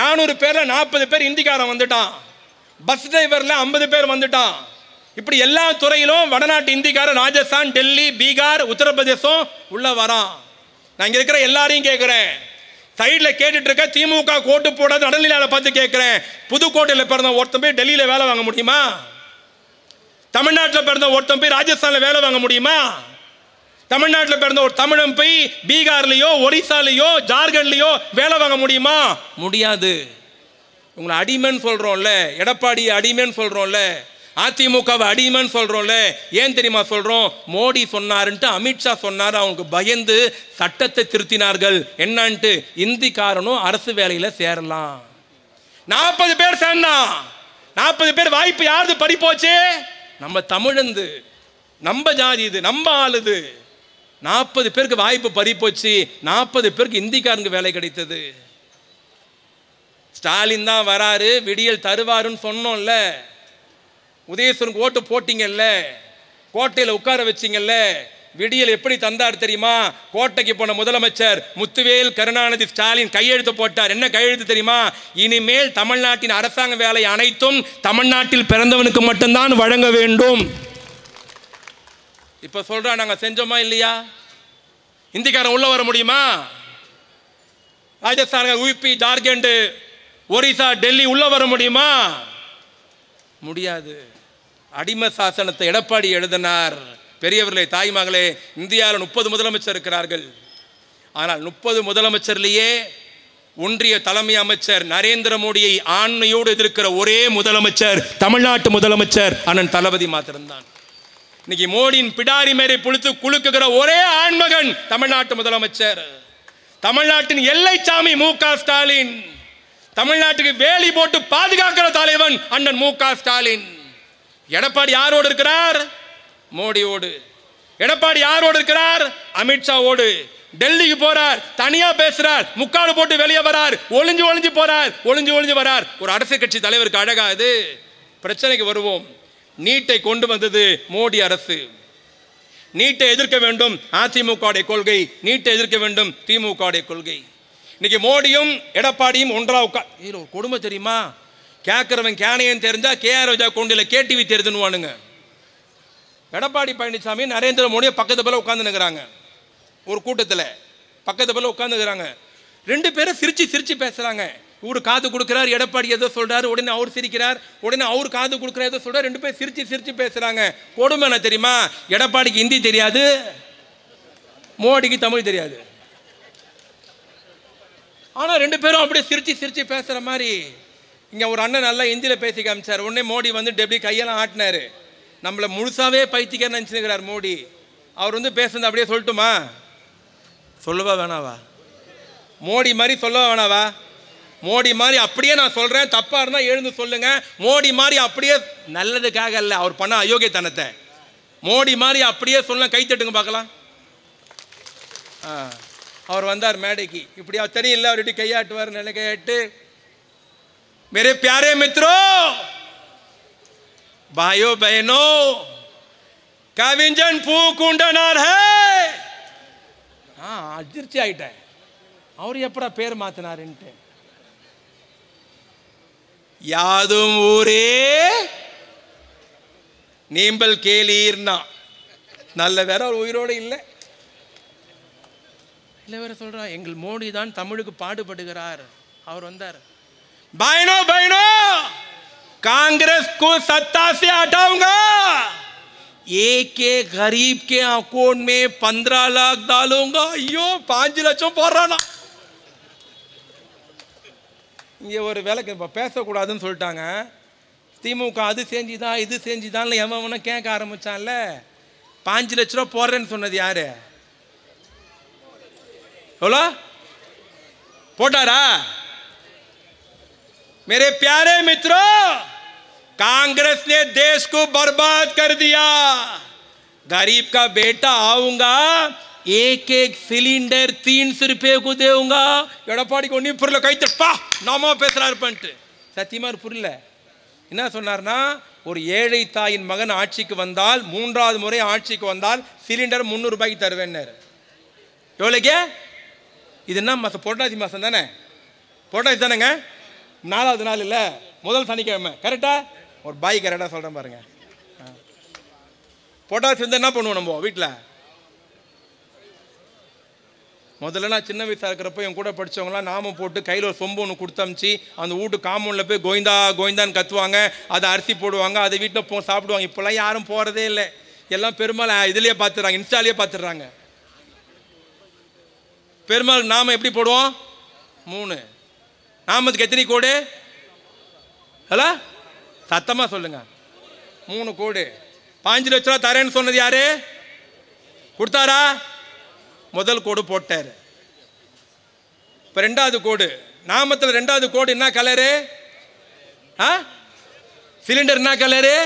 400 பேர்ல 40 பேர் இந்திக்காரன் வந்துட்டான், பஸ் டிரைவர்ல 50 பேர் வந்துட்டான். இப்படி எல்லா துறையிலும் வடநாட்டு இந்திக்காரன் ராஜஸ்தான், டெல்லி, பீகார், உத்தரப்பிரதேசம் உள்ள வரான். நான் இங்க இருக்கிற எல்லாரையும் கேட்கிறேன், சைட்ல கேட்டுட்டு இருக்க திமுக ஓட்டு போடாத நடுநிலையாளை பார்த்து கேட்கிறேன், புதுக்கோட்டையில் பிறந்த ஒருத்தன் போய் டெல்லியில வேலை வாங்க முடியுமா? தமிழ்நாட்டில் பிறந்த ஒருத்தன் போய் ராஜஸ்தான்ல வேலை வாங்க முடியுமா? தமிழ்நாட்டில் பிறந்த ஒரு தமிழன் போய் பீகார்லயோ, ஒரிசாலையோ, ஜார்க்கண்ட்லயோ வேலை வாங்க முடியுமா? முடியாது. உங்களை அடிமைன்னு சொல்றோம்ல, எடப்பாடி அடிமைன்னு சொல்றோம்ல, அதிமுகவை அடிமைன்னு சொல்றோம்ல. ஏன் தெரியுமா சொல்றோம்? மோடி சொன்னாருன்ட்டு, அமித்ஷா சொன்னார், அவங்களுக்கு பயந்து சட்டத்தை திருத்தினார்கள். என்னன்ட்டு, இந்திக்காரனும் அரசு வேலையில சேரலாம். 40 பேர் சேர்ந்தான். 40 பேர் வாய்ப்பு யாரு பறி போச்சு? நம்ம தமிழந்து, நம்ம ஜாதி, இது நம்ம ஆளுது. 40 பேருக்கு வாய்ப்பு பறி போச்சு. 40 பேருக்கு இந்திக்காரனுக்கு வேலை கிடைத்தது. ஸ்டாலின் தான் வராரு, விடியல் தருவாருன்னு சொன்னோம்ல. உதயசூரனுக்கு ஓட்டு போட்டீங்கல்ல, கோட்டையில் உட்கார வச்சிங்கல்ல, விடியல் எப்படி தந்தார் தெரியுமா? கோட்டைக்கு போன முதலமைச்சர் முத்துவேல் கருணாநிதி ஸ்டாலின் கையெழுத்து போட்டார். என்ன கையெழுத்து தெரியுமா? இனிமேல் தமிழ்நாட்டின் அரசாங்க வேலை அனைத்தும் தமிழ்நாட்டில் பிறந்தவனுக்கு மட்டும்தான் வழங்க வேண்டும். இப்ப சொல்றா, நாங்க செஞ்சோமா இல்லையா? இந்திக்காரன் உள்ள வர முடியுமா? ராஜஸ்தான், யூபி, ஜார்க்கண்ட், ஒரிசா, டெல்லி உள்ள வர முடியுமா? முடியாது. அடிமை சாசனத்தை எடப்பாடி எழுதினார். பெரியவர்களே, தாய்மகளே, இந்தியாவில் 30 முதலமைச்சர் இருக்கிறார்கள். ஆனால் 30 முதலமைச்சர்லேயே ஒன்றிய தலைமை அமைச்சர் நரேந்திர மோடியை ஆண்மையோடு எதிர்க்கிற ஒரே முதலமைச்சர் தமிழ்நாட்டு முதலமைச்சர் அண்ணன் தளபதி மாத்திரம்தான். இன்னைக்கு மோடியின் பிடாரி மேரை புளித்து குலுக்குகிற ஒரே ஆண்மகன் தமிழ்நாட்டு முதலமைச்சர். தமிழ்நாட்டின் எல்லைச்சாமி மு.க. ஸ்டாலின். தமிழ்நாட்டுக்கு வேலி போட்டு பாதுகாக்கிற தலைவன் அண்ணன் மு.க. ஸ்டாலின். எடப்பாடி யாரோடு இருக்கிறார்? மோடியோடு. எடப்பாடி யாரோடு இருக்கிறார்? அமித்ஷாவோடு. டெல்லிக்கு போறார், தனியா பேசுறார், முக்காடு போட்டு வெளியே வரார், ஒளிஞ்சு போறார், ஒளிஞ்சு வரார். ஒரு அரசியல் கட்சி தலைவருக்கு அழகா இது? பிரச்சனைக்கு வருவோம். நீட்டை கொண்டு வந்தது மோடி அரசு. நீட்டை எதிர்க்க வேண்டும் அதிமுக கொள்கை, நீட்டை எதிர்க்க வேண்டும் திமுக கொள்கை. இன்னைக்கு மோடியும் எடப்பாடியும் ஒன்றா ஒரு கொடுமை தெரியுமா? கேட்கிறவன் கேனையன் தெரிஞ்சா KR ராஜா கொண்டில கேடிவி தெரிதுன்னு. எடப்பாடி பழனிசாமி நரேந்திர மோடியை பக்கத்து போல உட்கார்ந்து நிற்கிறாங்க. ஒரு கூட்டத்தில் பக்கத்து போல உட்காந்துக்கிறாங்க. 2 பேரும் சிரிச்சு பேசுறாங்க. இவரு காது கொடுக்கிறார், எடப்பாடி ஏதோ சொல்றாரு, உடனே அவர் சிரிக்கிறார், உடனே அவர் காது கொடுக்கிறார், ஏதோ சொல்றாரு. 2 பேரும் சிரிச்சு பேசுறாங்க. கொடுமை என்ன தெரியுமா? எடப்பாடிக்கு ஹிந்தி தெரியாது, மோடிக்கு தமிழ் தெரியாது. ஆனா 2 பேரும் அப்படியே சிரிச்சு பேசுற மாதிரி. இங்க ஒரு அண்ணன் நல்லா ஹிந்தியில பேசி காமிச்சார். உடனே மோடி வந்து டெப்டி கையெல்லாம் ஆட்டினாரு. நம்மள முழுசாவே பைத்தியக்காரன்னு நினைச்சுக்கிறார் மோடி. அவர் வந்து பேசுறது அப்படியே சொல்லட்டுமா? சொல்லவா வேணாவா? மோடி மாதிரி சொல்லவா வேணாவா? மோடி மாதிரி அப்படியே நான் சொல்றேன், தப்பா இருந்தா எழுந்து சொல்லுங்க. மோடி மாதிரி அப்படியே நல்லதுக்காக இல்ல, அவர் பண்ண அயோக்கியத்தனத்தை. மோடி மாதிரி அப்படியே சொல்ல கை தட்டுங்க பார்க்கலாம். அவர் வந்தார் மேடைக்கு. இப்படி தெரியும் இல்லை, அவர் இப்படி கையாட்டுவார். நல்ல கையாட்டு, मेरे प्यारे मित्रों, भाइयों बहनों, कविंजन பூக்குண்டனார் அதிர்ச்சி ஆயிட்டேன். அவர் எப்படா பேர் மாத்தினாருன்ட்டு. யாதும் ஊரே நீம்பல் கேளீர்னா. நல்ல வேற ஒரு உயிரோடு இல்லை. இல்லை வேற சொல்றா, எங்கள் மோடி தான் தமிழுக்கு பாடுபடுகிறார். அவர் வந்தார். भाइयों बहनों, कांग्रेस को सत्ता से हटाऊंगा, एक गरीब के अकाउंट में 15 लाख डालूंगा. ஐயோ 5 லட்சம் போடுறானா? இங்கே ஒரு வேலைக்கு பேசக்கூடாதுன்னு சொல்லிட்டாங்க. திமுக அது செஞ்சுதான் இது செஞ்சுதான் எவன கேட்க ஆரம்பிச்சான்ல. 5 லட்ச ரூபா போடுறேன்னு சொன்னது யாரு? எவ்வளோ போட்டாரா? मेरे प्यारे मित्रों, कांग्रेस ने देश को बर्बाद कर दिया. गरीब का बेटा आऊंगा, एक सिलेंडर 300 रुपये को देऊंगा. எடப்பாடி ஒண்ணி புரியல, கைத்தப்பா நாம பேசுறாரு பண்ணிட்டு. சத்தியமா புரியல. என்ன சொன்னார்னா, ஒரு ஏழை தாயின் மகன் ஆட்சிக்கு வந்தால், 3வது முறை ஆட்சிக்கு வந்தால் சிலிண்டர் 300 ரூபாய்க்கு தருவேன்னாரு. எவ்வளோக்கு? இது என்ன மாதம்? புரட்டாசி மாதம் தானே? புரட்டாசி தானேங்க? 4வது நாள் இல்லை, முதல் சனிக்கிழமை. கரெக்டா? ஒரு பாய் கரெக்டாக சொல்கிறேன் பாருங்க. பொட்டாசி வந்து என்ன பண்ணுவோம் நம்ம வீட்டில்? முதல்ல நான் சின்ன வயசாக இருக்கிறப்ப என் கூட படித்தவங்களாம் நாமம் போட்டு கையில் ஒரு சொம்பு ஒன்று கொடுத்தமிச்சு அந்த வீட்டு காம்பவுண்டில் போய் கோவிந்தா கோவிந்தான்னு கத்துவாங்க. அதை அரிசி போடுவாங்க, அதை வீட்டில் சாப்பிடுவாங்க. இப்போல்லாம் யாரும் போகிறதே இல்லை. எல்லாம் பெருமாள் இதுலேயே பார்த்துடுறாங்க, இன்ஸ்டாலேயே பார்த்துடுறாங்க. பெருமாள் நாம எப்படி போடுவோம்? 3. நாமத்துக்கு எத்தனை கோடு? ஹலோ சத்தமாக சொல்லுங்க. 3 கோடு. 5 லட்ச ரூபா தரேன்னு சொன்னது யாரு? கொடுத்தாரா? முதல் கோடு போட்டார். இப்போ 2வது கோடு. நாமத்தில் 2வது கோடு என்ன கலரு? சிலிண்டர் என்ன கலரு?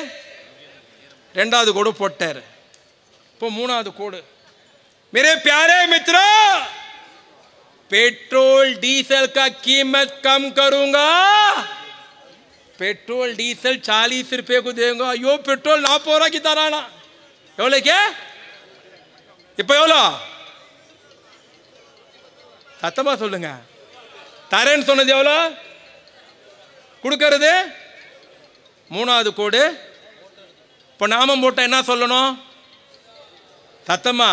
2வது கோடு போட்டார். இப்போ 3வது கோடு. मेरे प्यारे मित्रों, पेट्रोल डीजल का कीमत कम करूंगा. पेट्रोल डीजल 40 रुपये को देंगे. ஐயோ பெட்ரோல் 40 ரூபாய்க்கு தரானா? எவ்வளோக்கு? இப்போ எவ்வளோ? சத்தமா சொல்லுங்க. தரேன்னு சொன்னது எவ்வளோ? கொடுக்கறது 3வது கோடு. இப்போ நாமம் போட்ட என்ன சொல்லணும்? சத்தமா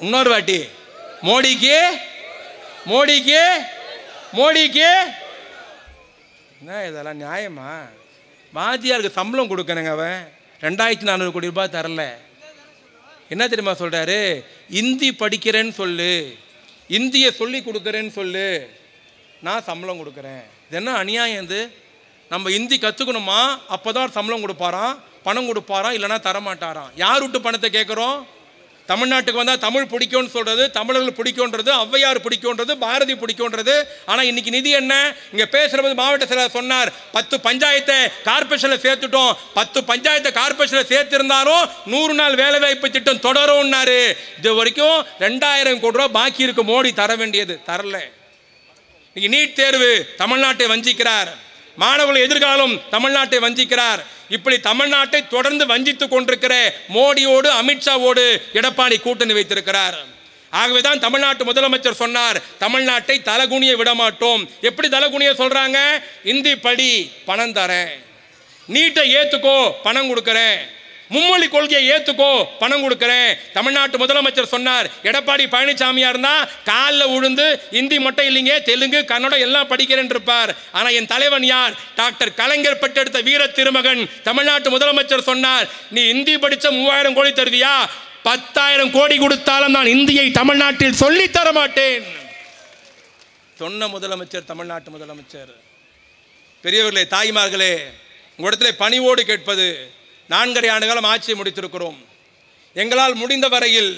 இன்னொரு வாட்டி. மோடிக்கு மோடிக்கு மோடிக்கு. என்ன இதெல்லாம் நியாயமா? வாத்தியாருக்கு சம்பளம் கொடுக்கணுங்க. அவன் 2400 கோடி ரூபாய் தரல. என்ன தெரியுமா சொல்றாரு? இந்தி படிக்கிறேன்னு சொல்லு, இந்தியை சொல்லி கொடுக்குறேன்னு சொல்லு, நான் சம்பளம் கொடுக்குறேன். இது என்ன அநியாயம்? இது நம்ம இந்தி கற்றுக்கணுமா? அப்போ தான் சம்பளம் கொடுப்பாராம், பணம் கொடுப்பாராம், இல்லைனா தரமாட்டாராம். யார் விட்டு பணத்தை கேட்குறோம்? தமிழ்நாட்டுக்கு வந்தால் தமிழ் பிடிக்கும்னு சொல்கிறது, தமிழர்கள் பிடிக்கும்ன்றது, ஔவையார் பிடிக்கும்ன்றது, பாரதி பிடிக்கும்ன்றது. ஆனால் இன்னைக்கு நிதி என்ன? இங்கே பேசுகிறது மாவட்ட செயலர் சொன்னார், 10 பஞ்சாயத்தை கார்பரேஷனில் சேர்த்துட்டோம். 10 பஞ்சாயத்தை கார்பரேஷனில் சேர்த்திருந்தாலும் 100 நாள் வேலைவாய்ப்பு திட்டம் தொடரும்னாரு. இது வரைக்கும் 2000 கோடி ரூபா பாக்கி இருக்கு, மோடி தர வேண்டியது தரல. இன்னைக்கு நீட் தேர்வு தமிழ்நாட்டை வஞ்சிக்கிறார், மாணவர்கள் எதிர்காலம் தமிழ்நாட்டை வஞ்சிக்கிறார். இப்படி தமிழ்நாட்டை தொடர்ந்து வஞ்சித்துக் கொண்டிருக்கிற மோடியோடு அமித்ஷாவோடு எடப்பாடி கூட்டணி வைத்திருக்கிறார். ஆகவேதான் தமிழ்நாட்டு முதலமைச்சர் சொன்னார், தமிழ்நாட்டை தலகுனிய விட மாட்டோம். எப்படி தலகுனிய சொல்றாங்க? இந்தி படி, பணம் தரேன். நீட்டை ஏத்துக்கோ, பணம் கொடுக்கிறேன். மும்மொழி கொள்கையை ஏத்துக்கோ, பணம் கொடுக்கிறேன். தமிழ்நாட்டு முதலமைச்சர் சொன்னார், எடப்பாடி பழனிசாமியா இருந்தா காலில் உழுந்து இந்தி மட்டும் இல்லைங்க, தெலுங்கு, கன்னடம் எல்லாம் படிக்கிறேன் இருப்பார். ஆனா என் தலைவன் யார்? டாக்டர் கலைஞர் பெற்றெடுத்த வீர திருமகன் தமிழ்நாட்டு முதலமைச்சர் சொன்னார், நீ இந்தி படிச்ச 3000 கோடி தருவியா? 10,000 கோடி கொடுத்தாலும் நான் இந்தியை தமிழ்நாட்டில் சொல்லி தர மாட்டேன் சொன்ன முதலமைச்சர் தமிழ்நாட்டு முதலமைச்சர். பெரியவர்களே, தாய்மார்களே, உங்களிடத்திலே பணிவோடு கேட்பது, 4.5 ஆண்டு காலம் ஆட்சியை முடித்திருக்கிறோம். எங்களால் முடிந்த வரையில்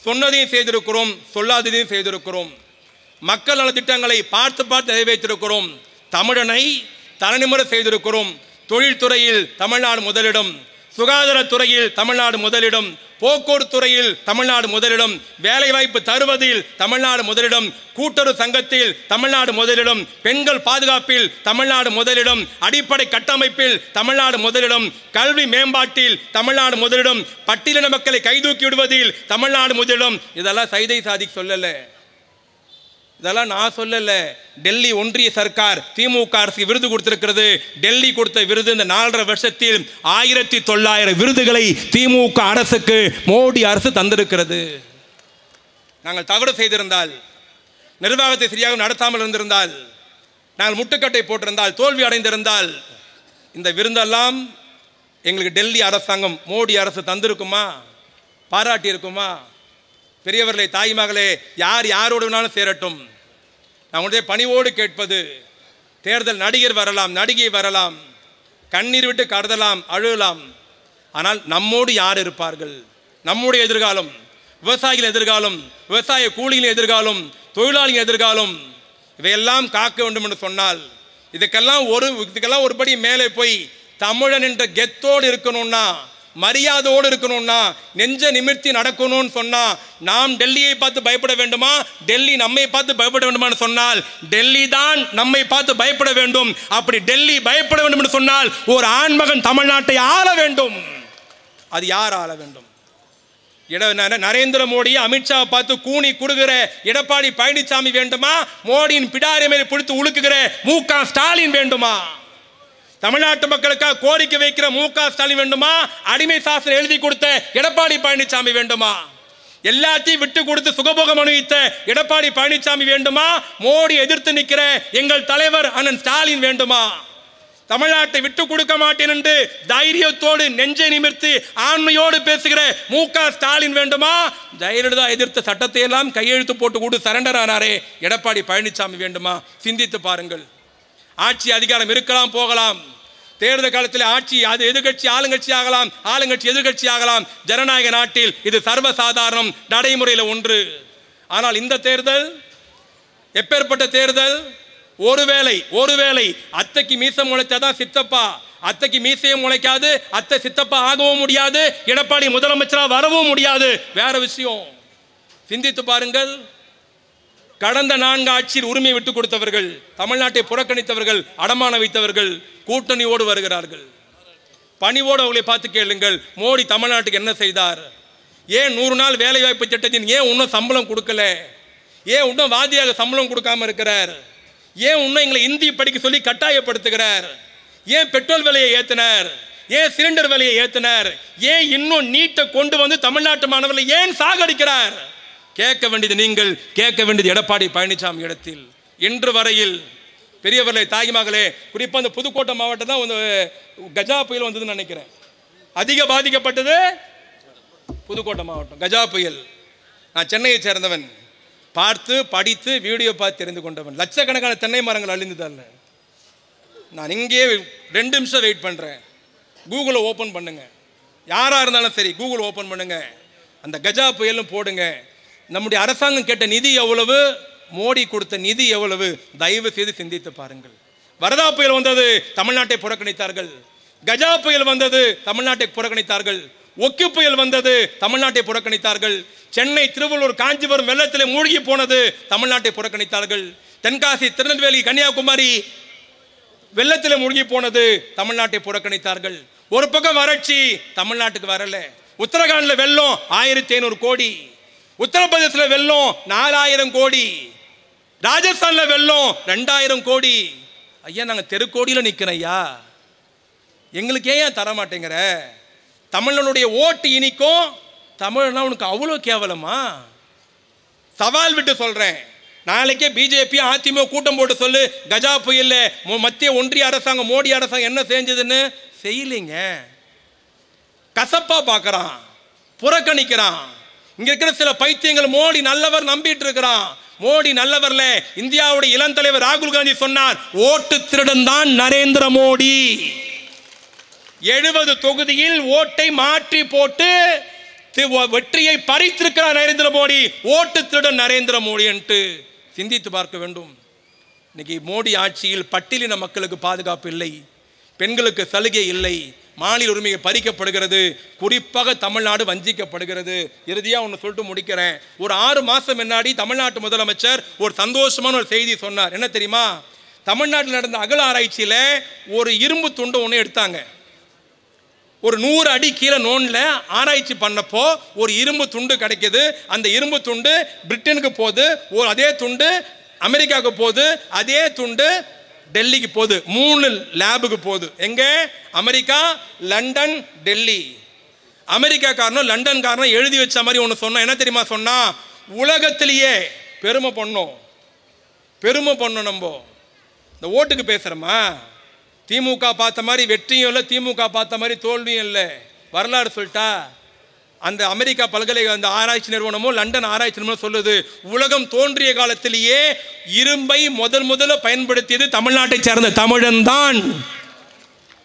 சொன்னதையும் செய்திருக்கிறோம், சொல்லாததையும் செய்திருக்கிறோம். மக்கள் நல திட்டங்களை பார்த்து நிறைவேற்றிருக்கிறோம். தமிழனை தலைநிமிர செய்திருக்கிறோம். தொழில்துறையில் தமிழ்நாடு முதலிடம், சுகாதாரத்துறையில் தமிழ்நாடு முதலிடம், போக்குவரத்து துறையில் தமிழ்நாடு முதலிடம், வேலைவாய்ப்பு தருவதில் தமிழ்நாடு முதலிடம், கூட்டுறவு சங்கத்தில் தமிழ்நாடு முதலிடம், பெண்கள் பாதுகாப்பில் தமிழ்நாடு முதலிடம், அடிப்படை கட்டமைப்பில் தமிழ்நாடு முதலிடம், கல்வி மேம்பாட்டில் தமிழ்நாடு முதலிடம், பட்டியலின மக்களை கைதூக்கி விடுவதில் தமிழ்நாடு முதலிடம். இதெல்லாம் சைதை சாதிக் சொல்லல, இதெல்லாம் நான் சொல்லல. டெல்லி ஒன்றிய சர்க்கார் திமுக அரசு விருது கொடுத்திருக்கிறது. டெல்லி கொடுத்த விருது இந்த 4.5 வருஷத்தில் 1900 விருதுகளை திமுக அரசுக்கு மோடி அரசு தந்திருக்கிறது. நாங்கள் தவறு செய்திருந்தால், நிர்வாகத்தை சரியாக நடத்தாமல் இருந்திருந்தால், நாங்கள் முட்டுக்கட்டை போட்டிருந்தால், தோல்வி அடைந்திருந்தால், இந்த விருந்தெல்லாம் எங்களுக்கு டெல்லி அரசாங்கம் மோடி அரசு தந்திருக்குமா? பாராட்டி இருக்குமா? பெரியவர்களே, தாய்மகளே, யார் யாரோடு வேணாலும் சேரட்டும். நான் உங்களுடைய பணிவோடு கேட்பது, தேர்தல் நடிகர் வரலாம், நடிகை வரலாம், கண்ணீர் விட்டு கருதலாம், அழுகலாம். ஆனால் நம்மோடு யார் இருப்பார்கள்? நம்முடைய எதிர்காலம், விவசாயிகளின் எதிர்காலம், விவசாய கூலிகளின் எதிர்காலம், தொழிலாளிகளின் எதிர்காலம், இவையெல்லாம் காக்க வேண்டும் என்று சொன்னால் இதுக்கெல்லாம் ஒருபடி மேலே போய் தமிழன் என்ற கெத்தோடு இருக்கணும்னா, மரியாதையோடு இருக்கணும்னா, நெஞ்ச நிமிர்த்தி நடக்கணும்னு சொன்னா, நாம் டெல்லியை பார்த்து பயப்பட வேண்டுமா? டெல்லி நம்மை பார்த்து பயப்பட வேண்டுமான்னு சொன்னால், டெல்லி தான் நம்மை பார்த்து பயப்பட வேண்டும். அப்படி டெல்லி பயப்பட வேண்டும் என்று சொன்னால் ஒரு ஆண்மகன் தமிழ்நாட்டை ஆள வேண்டும். அது யார் ஆள வேண்டும்? நரேந்திர மோடி அமித்ஷா பார்த்து கூனி குறுகிற எடப்பாடி பழனிசாமி வேண்டுமா? மோடியின் பிடாரி மேலே பிடித்து உழுக்குகிற மு.க. ஸ்டாலின் வேண்டுமா? தமிழ்நாட்டு மக்களுக்காக கோரிக்கை வைக்கிற மு.க. ஸ்டாலின் வேண்டுமா? அடிமை சாசனம் எழுதி கொடுத்த எடப்பாடி பழனிசாமி வேண்டுமா? எல்லாத்தையும் விட்டு கொடுத்து சுகபோகம் அனுபவித்த எடப்பாடி பழனிசாமி வேண்டுமா? மோடி எதிர்த்து நிற்கிற எங்கள் தலைவர் அண்ணன் ஸ்டாலின் வேண்டுமா? தமிழ்நாட்டை விட்டு கொடுக்க மாட்டேன் என்று தைரியத்தோடு நெஞ்சை நிமிர்த்தி ஆண்மையோடு பேசுகிற மு.க. ஸ்டாலின் வேண்டுமா? ஜெயலலிதா எதிர்த்த சட்டத்தை எல்லாம் கையெழுத்து போட்டு கூட சரண்டர் ஆனாரே எடப்பாடி பழனிசாமி வேண்டுமா? சிந்தித்து பாருங்கள். ஆட்சி அதிகாரம் இருக்கலாம், போகலாம். தேர்தல் காலத்தில் ஆட்சி அது எதிர்கட்சி ஆளுங்கட்சி ஆகலாம், ஆளுங்கட்சி எதிர்கட்சி ஆகலாம். ஜனநாயக நாட்டில் இது சர்வசாதாரணம், நடைமுறையில் ஒன்று. ஆனால் இந்த தேர்தல் எப்பேற்பட்ட தேர்தல்? ஒருவேளை அத்தைக்கு மீசம் முளைச்சாதான் சித்தப்பா, அத்தைக்கு மீசையும் முளைக்காது, அத்தை சித்தப்பா ஆகவும் முடியாது, எடப்பாடி முதலமைச்சராக வரவும் முடியாது. வேற விஷயம். சிந்தித்து பாருங்கள். கடந்த 4 ஆட்சியில் உரிமையை விட்டுக் கொடுத்தவர்கள், தமிழ்நாட்டை புறக்கணித்தவர்கள், அடமான வைத்தவர்கள் கூட்டணியோடு வருகிறார்கள். பணிவோடு அவர்களை பார்த்து கேளுங்கள், மோடி தமிழ்நாட்டுக்கு என்ன செய்தார்? ஏன் 100 நாள் வேலைவாய்ப்பு திட்டத்தின் ஏன் இன்னும் சம்பளம் கொடுக்கல? ஏன் இன்னும் வாதியாக சம்பளம் கொடுக்காம இருக்கிறார்? ஏன் இன்னும் எங்களை இந்தி படிக்க சொல்லி கட்டாயப்படுத்துகிறார்? ஏன் பெட்ரோல் விலையை ஏற்றினார்? ஏன் சிலிண்டர் விலையை ஏற்றினார்? ஏன் இன்னும் நீட்டை கொண்டு வந்து தமிழ்நாட்டு மாணவர்களை ஏன் சாகடிக்கிறார்? கேட்க வேண்டியது நீங்கள், கேட்க வேண்டியது எடப்பாடி பழனிசாமி இடத்தில். இன்று வரையில் பெரியவர்களே, தாய்மகளே, குறிப்பாக அந்த புதுக்கோட்டை மாவட்டம் தான் கஜா புயல் வந்ததுன்னு நினைக்கிறேன். அதிக பாதிக்கப்பட்டது புதுக்கோட்டை மாவட்டம். கஜா புயல் நான் சென்னையை சேர்ந்தவன், பார்த்து படித்து வீடியோ பார்த்து தெரிந்து கொண்டவன். லட்சக்கணக்கான தென்னை மரங்கள் அழிந்ததால் நான் இங்கே 2 நிமிஷம் வெயிட் பண்ணுறேன். கூகுளை ஓப்பன் பண்ணுங்க, யாராக இருந்தாலும் சரி கூகுள் ஓப்பன் பண்ணுங்க, அந்த கஜா புயலும் போடுங்க. நம்முடைய அரசாங்கம் கேட்ட நிதி எவ்வளவு, மோடி கொடுத்த நிதி எவ்வளவு, தயவு செய்து சிந்தித்து பாருங்கள். வரதா புயல் வந்தது, தமிழ்நாட்டை புறக்கணித்தார்கள். கஜா புயல் வந்தது, தமிழ்நாட்டை புறக்கணித்தார்கள். ஒக்கி புயல் வந்தது, தமிழ்நாட்டை புறக்கணித்தார்கள். சென்னை, திருவள்ளூர், காஞ்சிபுரம் வெள்ளத்தில் மூழ்கி போனது, தமிழ்நாட்டை புறக்கணித்தார்கள். தென்காசி, திருநெல்வேலி, கன்னியாகுமரி வெள்ளத்தில் மூழ்கி போனது, தமிழ்நாட்டை புறக்கணித்தார்கள். ஒரு பக்கம் வறட்சி, தமிழ்நாட்டுக்கு வரல. உத்தரகாண்டில் வெள்ளம் 1500 கோடி, உத்தரப்பிரதேசத்தில் வெள்ளம் 4000 கோடி, ராஜஸ்தானில் வெள்ளம் 2000 கோடி. ஐயா நாங்கள் தெருக்கோடியில் நிற்கிறோம் ஐயா, எங்களுக்கு ஏன் தர மாட்டேங்கிற? தமிழனுடைய ஓட்டு இனிக்கும், தமிழ்னா உனக்கு அவ்வளோ கேவலமா? சவால் விட்டு சொல்றேன், நாளைக்கே பிஜேபி அதிமுக கூட்டம் போட்டு சொல்லு, கஜா புயல்ல மத்திய ஒன்றிய அரசாங்கம் மோடி அரசாங்கம் என்ன செஞ்சதுன்னு. செய்யலைங்க, கசப்பா பார்க்கறான், புறக்கணிக்கிறான். இங்க இருக்கிற சில பைத்தியங்கள் மோடி நல்லவர் நம்பிட்டு இருக்கிறான். மோடி நல்லவர்ல. இந்தியாவுடைய இளம் தலைவர் ராகுல் காந்தி சொன்னார், ஓட்டு திருடன் தான் நரேந்திர மோடி. 70 தொகுதியில் ஓட்டை மாற்றி போட்டு வெற்றியை பறித்திருக்கிறார் நரேந்திர மோடி. ஓட்டு திருடன் நரேந்திர மோடி என்று சிந்தித்து பார்க்க வேண்டும். இன்னைக்கு மோடி ஆட்சியில் பட்டியலின மக்களுக்கு பாதுகாப்பு இல்லை, பெண்களுக்கு சலுகை இல்லை, மாநில உரிமை பறிக்கப்படுகிறது, குறிப்பாக தமிழ்நாடு வஞ்சிக்கப்படுகிறது. இறுதியாக ஒன்று சொல்லிட்டு முடிக்கிறேன். ஒரு 6 மாதம் முன்னாடி தமிழ்நாட்டு முதலமைச்சர் ஒரு சந்தோஷமான ஒரு செய்தி சொன்னார். என்ன தெரியுமா? தமிழ்நாட்டில் நடந்த அகல ஆராய்ச்சியில் ஒரு இரும்பு துண்டு ஒன்று எடுத்தாங்க. ஒரு 100 அடி கீழே நோண்டில் ஆராய்ச்சி பண்ணப்போ ஒரு இரும்பு துண்டு கிடைக்கிது. அந்த இரும்பு துண்டு பிரிட்டனுக்கு போகுது, அதே துண்டு அமெரிக்காவுக்கு போகுது, அதே துண்டு டெல்லிக்கு போகுது. 3 லேபுக்கு போகுது. எங்க? America, London, Delhi. அமெரிக்கா காரணம் லண்டன் காரணம் எழுதி வச்ச மாதிரி ஒன்று சொன்னோம். என்ன தெரியுமா சொன்னா? உலகத்திலேயே பெருமை பண்ணோம். நம்ம இந்த ஓட்டுக்கு பேசுறோமா? திமுக பார்த்த மாதிரி வெற்றியும் இல்லை, திமுக பார்த்த மாதிரி தோல்வியும் இல்லை. வரலாறு சொல்லிட்டா அந்த அமெரிக்கா பல்கலைக்கழக அந்த ஆராய்ச்சி நிறுவனமோ லண்டன் ஆராய்ச்சி நிறுவனம் சொல்லுது, உலகம் தோன்றிய காலத்திலேயே இரும்பை முதல்ல பயன்படுத்தியது தமிழ்நாட்டை சேர்ந்த தமிழன் தான்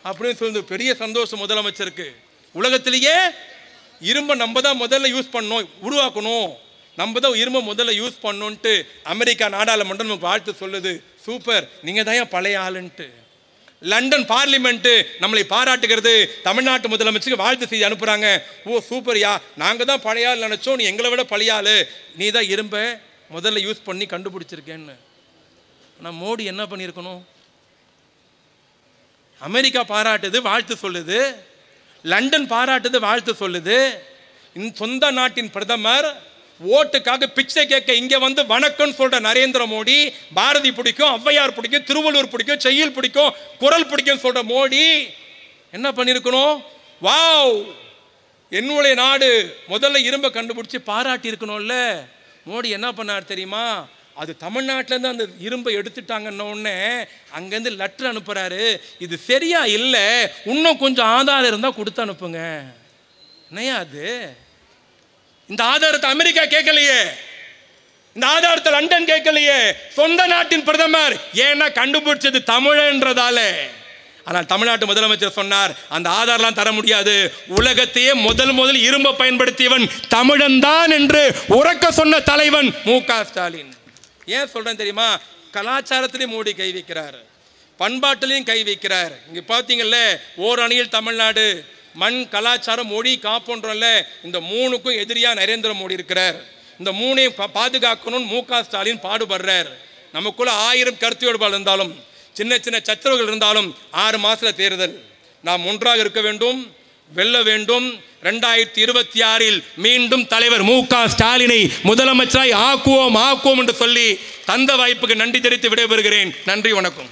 அப்படின்னு சொல்லுது. பெரிய சந்தோஷம் முதலமைச்சருக்கு. உலகத்திலேயே இரும்பை நம்ம தான் முதல்ல யூஸ் பண்ணோம், உருவாக்கணும், நம்ம தான் இரும்பை முதல்ல யூஸ் பண்ணோன்ட்டு அமெரிக்கா நாடாளுமன்றம் நமக்கு வாழ்த்து சொல்லுது. சூப்பர், நீங்க தான் பழைய ஆளுன்ட்டு. லண்டன் பார்லிமெண்ட் நம்மளை பாராட்டுகிறது, தமிழ்நாட்டு முதலமைச்சருக்கு வாழ்த்து செய்தி அனுப்புறாங்க. ஓ சூப்பர்யா, நாங்கள் தான் பழைய ஆள் நினைச்சோம், நீ எங்களை விட பழைய ஆள், நீ தான் இரும்பை முதல்ல யூஸ் பண்ணி கண்டுபிடிச்சிருக்கேன்னு. ஆனால் மோடி என்ன பண்ணியிருக்கணும்? அமெரிக்கா பாராட்டுது, வாழ்த்து சொல்லுது, லண்டன் பாராட்டுது, வாழ்த்து சொல்லுது. சொந்த நாட்டின் பிரதமர் ஓட்டுக்காக பிச்சை கேட்க இங்க வந்து வணக்கம் சொல்ற நரேந்திர மோடி, பாரதி பிடிக்கும், ஔவையார் பிடிக்கும், திருவள்ளுவர் பிடிக்கும், செய்யுள் பிடிக்கும், குரல் பிடிக்கும் சொல்ற மோடி என்ன பண்ணிருக்கணும்? வாவ், என்னுடைய நாடு முதல்ல இரும்பை கண்டுபிடிச்சு பாராட்டி இருக்கணும்ல. மோடி என்ன பண்ணார் தெரியுமா? அது தமிழ்நாட்டிலேருந்து அந்த இரும்பை எடுத்துட்டாங்கன்ன உடனே அங்கேருந்து லெட்டர் அனுப்புறாரு, இது சரியா இல்லை, இன்னும் கொஞ்சம் ஆதாரம் இருந்தால் கொடுத்து அனுப்புங்க. என்னையா அது? இந்த ஆதாரத்தை அமெரிக்கா கேட்கலையே, இந்த ஆதாரத்தை லண்டன் கேட்கலையே, சொந்த நாட்டின் பிரதமர். ஏன்னா கண்டுபிடிச்சது தமிழன்றதால. ஆனால் தமிழ்நாட்டு முதலமைச்சர் சொன்னார், அந்த ஆதாரம்லாம் தர முடியாது, உலகத்தையே முதல் இரும்பை பயன்படுத்தியவன் தமிழன் தான் என்று உறக்க சொன்ன தலைவன் மு.க. ஸ்டாலின். ஏன் சொல்றேன் தெரியுமா? கலாச்சாரத்திலையும் மோடி கை வைக்கிறார், பண்பாட்டிலையும் கை வைக்கிறார். இங்க பார்த்தீங்கல்ல, ஓர் அணியில் தமிழ்நாடு, மண், கலாச்சாரம், மொழி காப்போன்றல்ல, இந்த 3க்கும் எதிரியா நரேந்திர மோடி இருக்கிறார். இந்த 3ஐயும் பாதுகாக்கணும்னு மு.க. ஸ்டாலின் பாடுபடுறார். நமக்குள்ள 1000 கருத்து வேறுபாடு இருந்தாலும், சின்ன சச்சரவுகள் இருந்தாலும் 6 மாசத்துல தேர்தல். நாம் ஒன்றாக இருக்க வேண்டும், வெல்ல வேண்டும். 2026 மீண்டும் தலைவர் மு.க. ஸ்டாலினை முதலமைச்சராய் ஆக்குவோம் என்று சொல்லி தந்த வாய்ப்புக்கு நன்றி தெரிவித்து விடைபெறுகிறேன். நன்றி, வணக்கம்.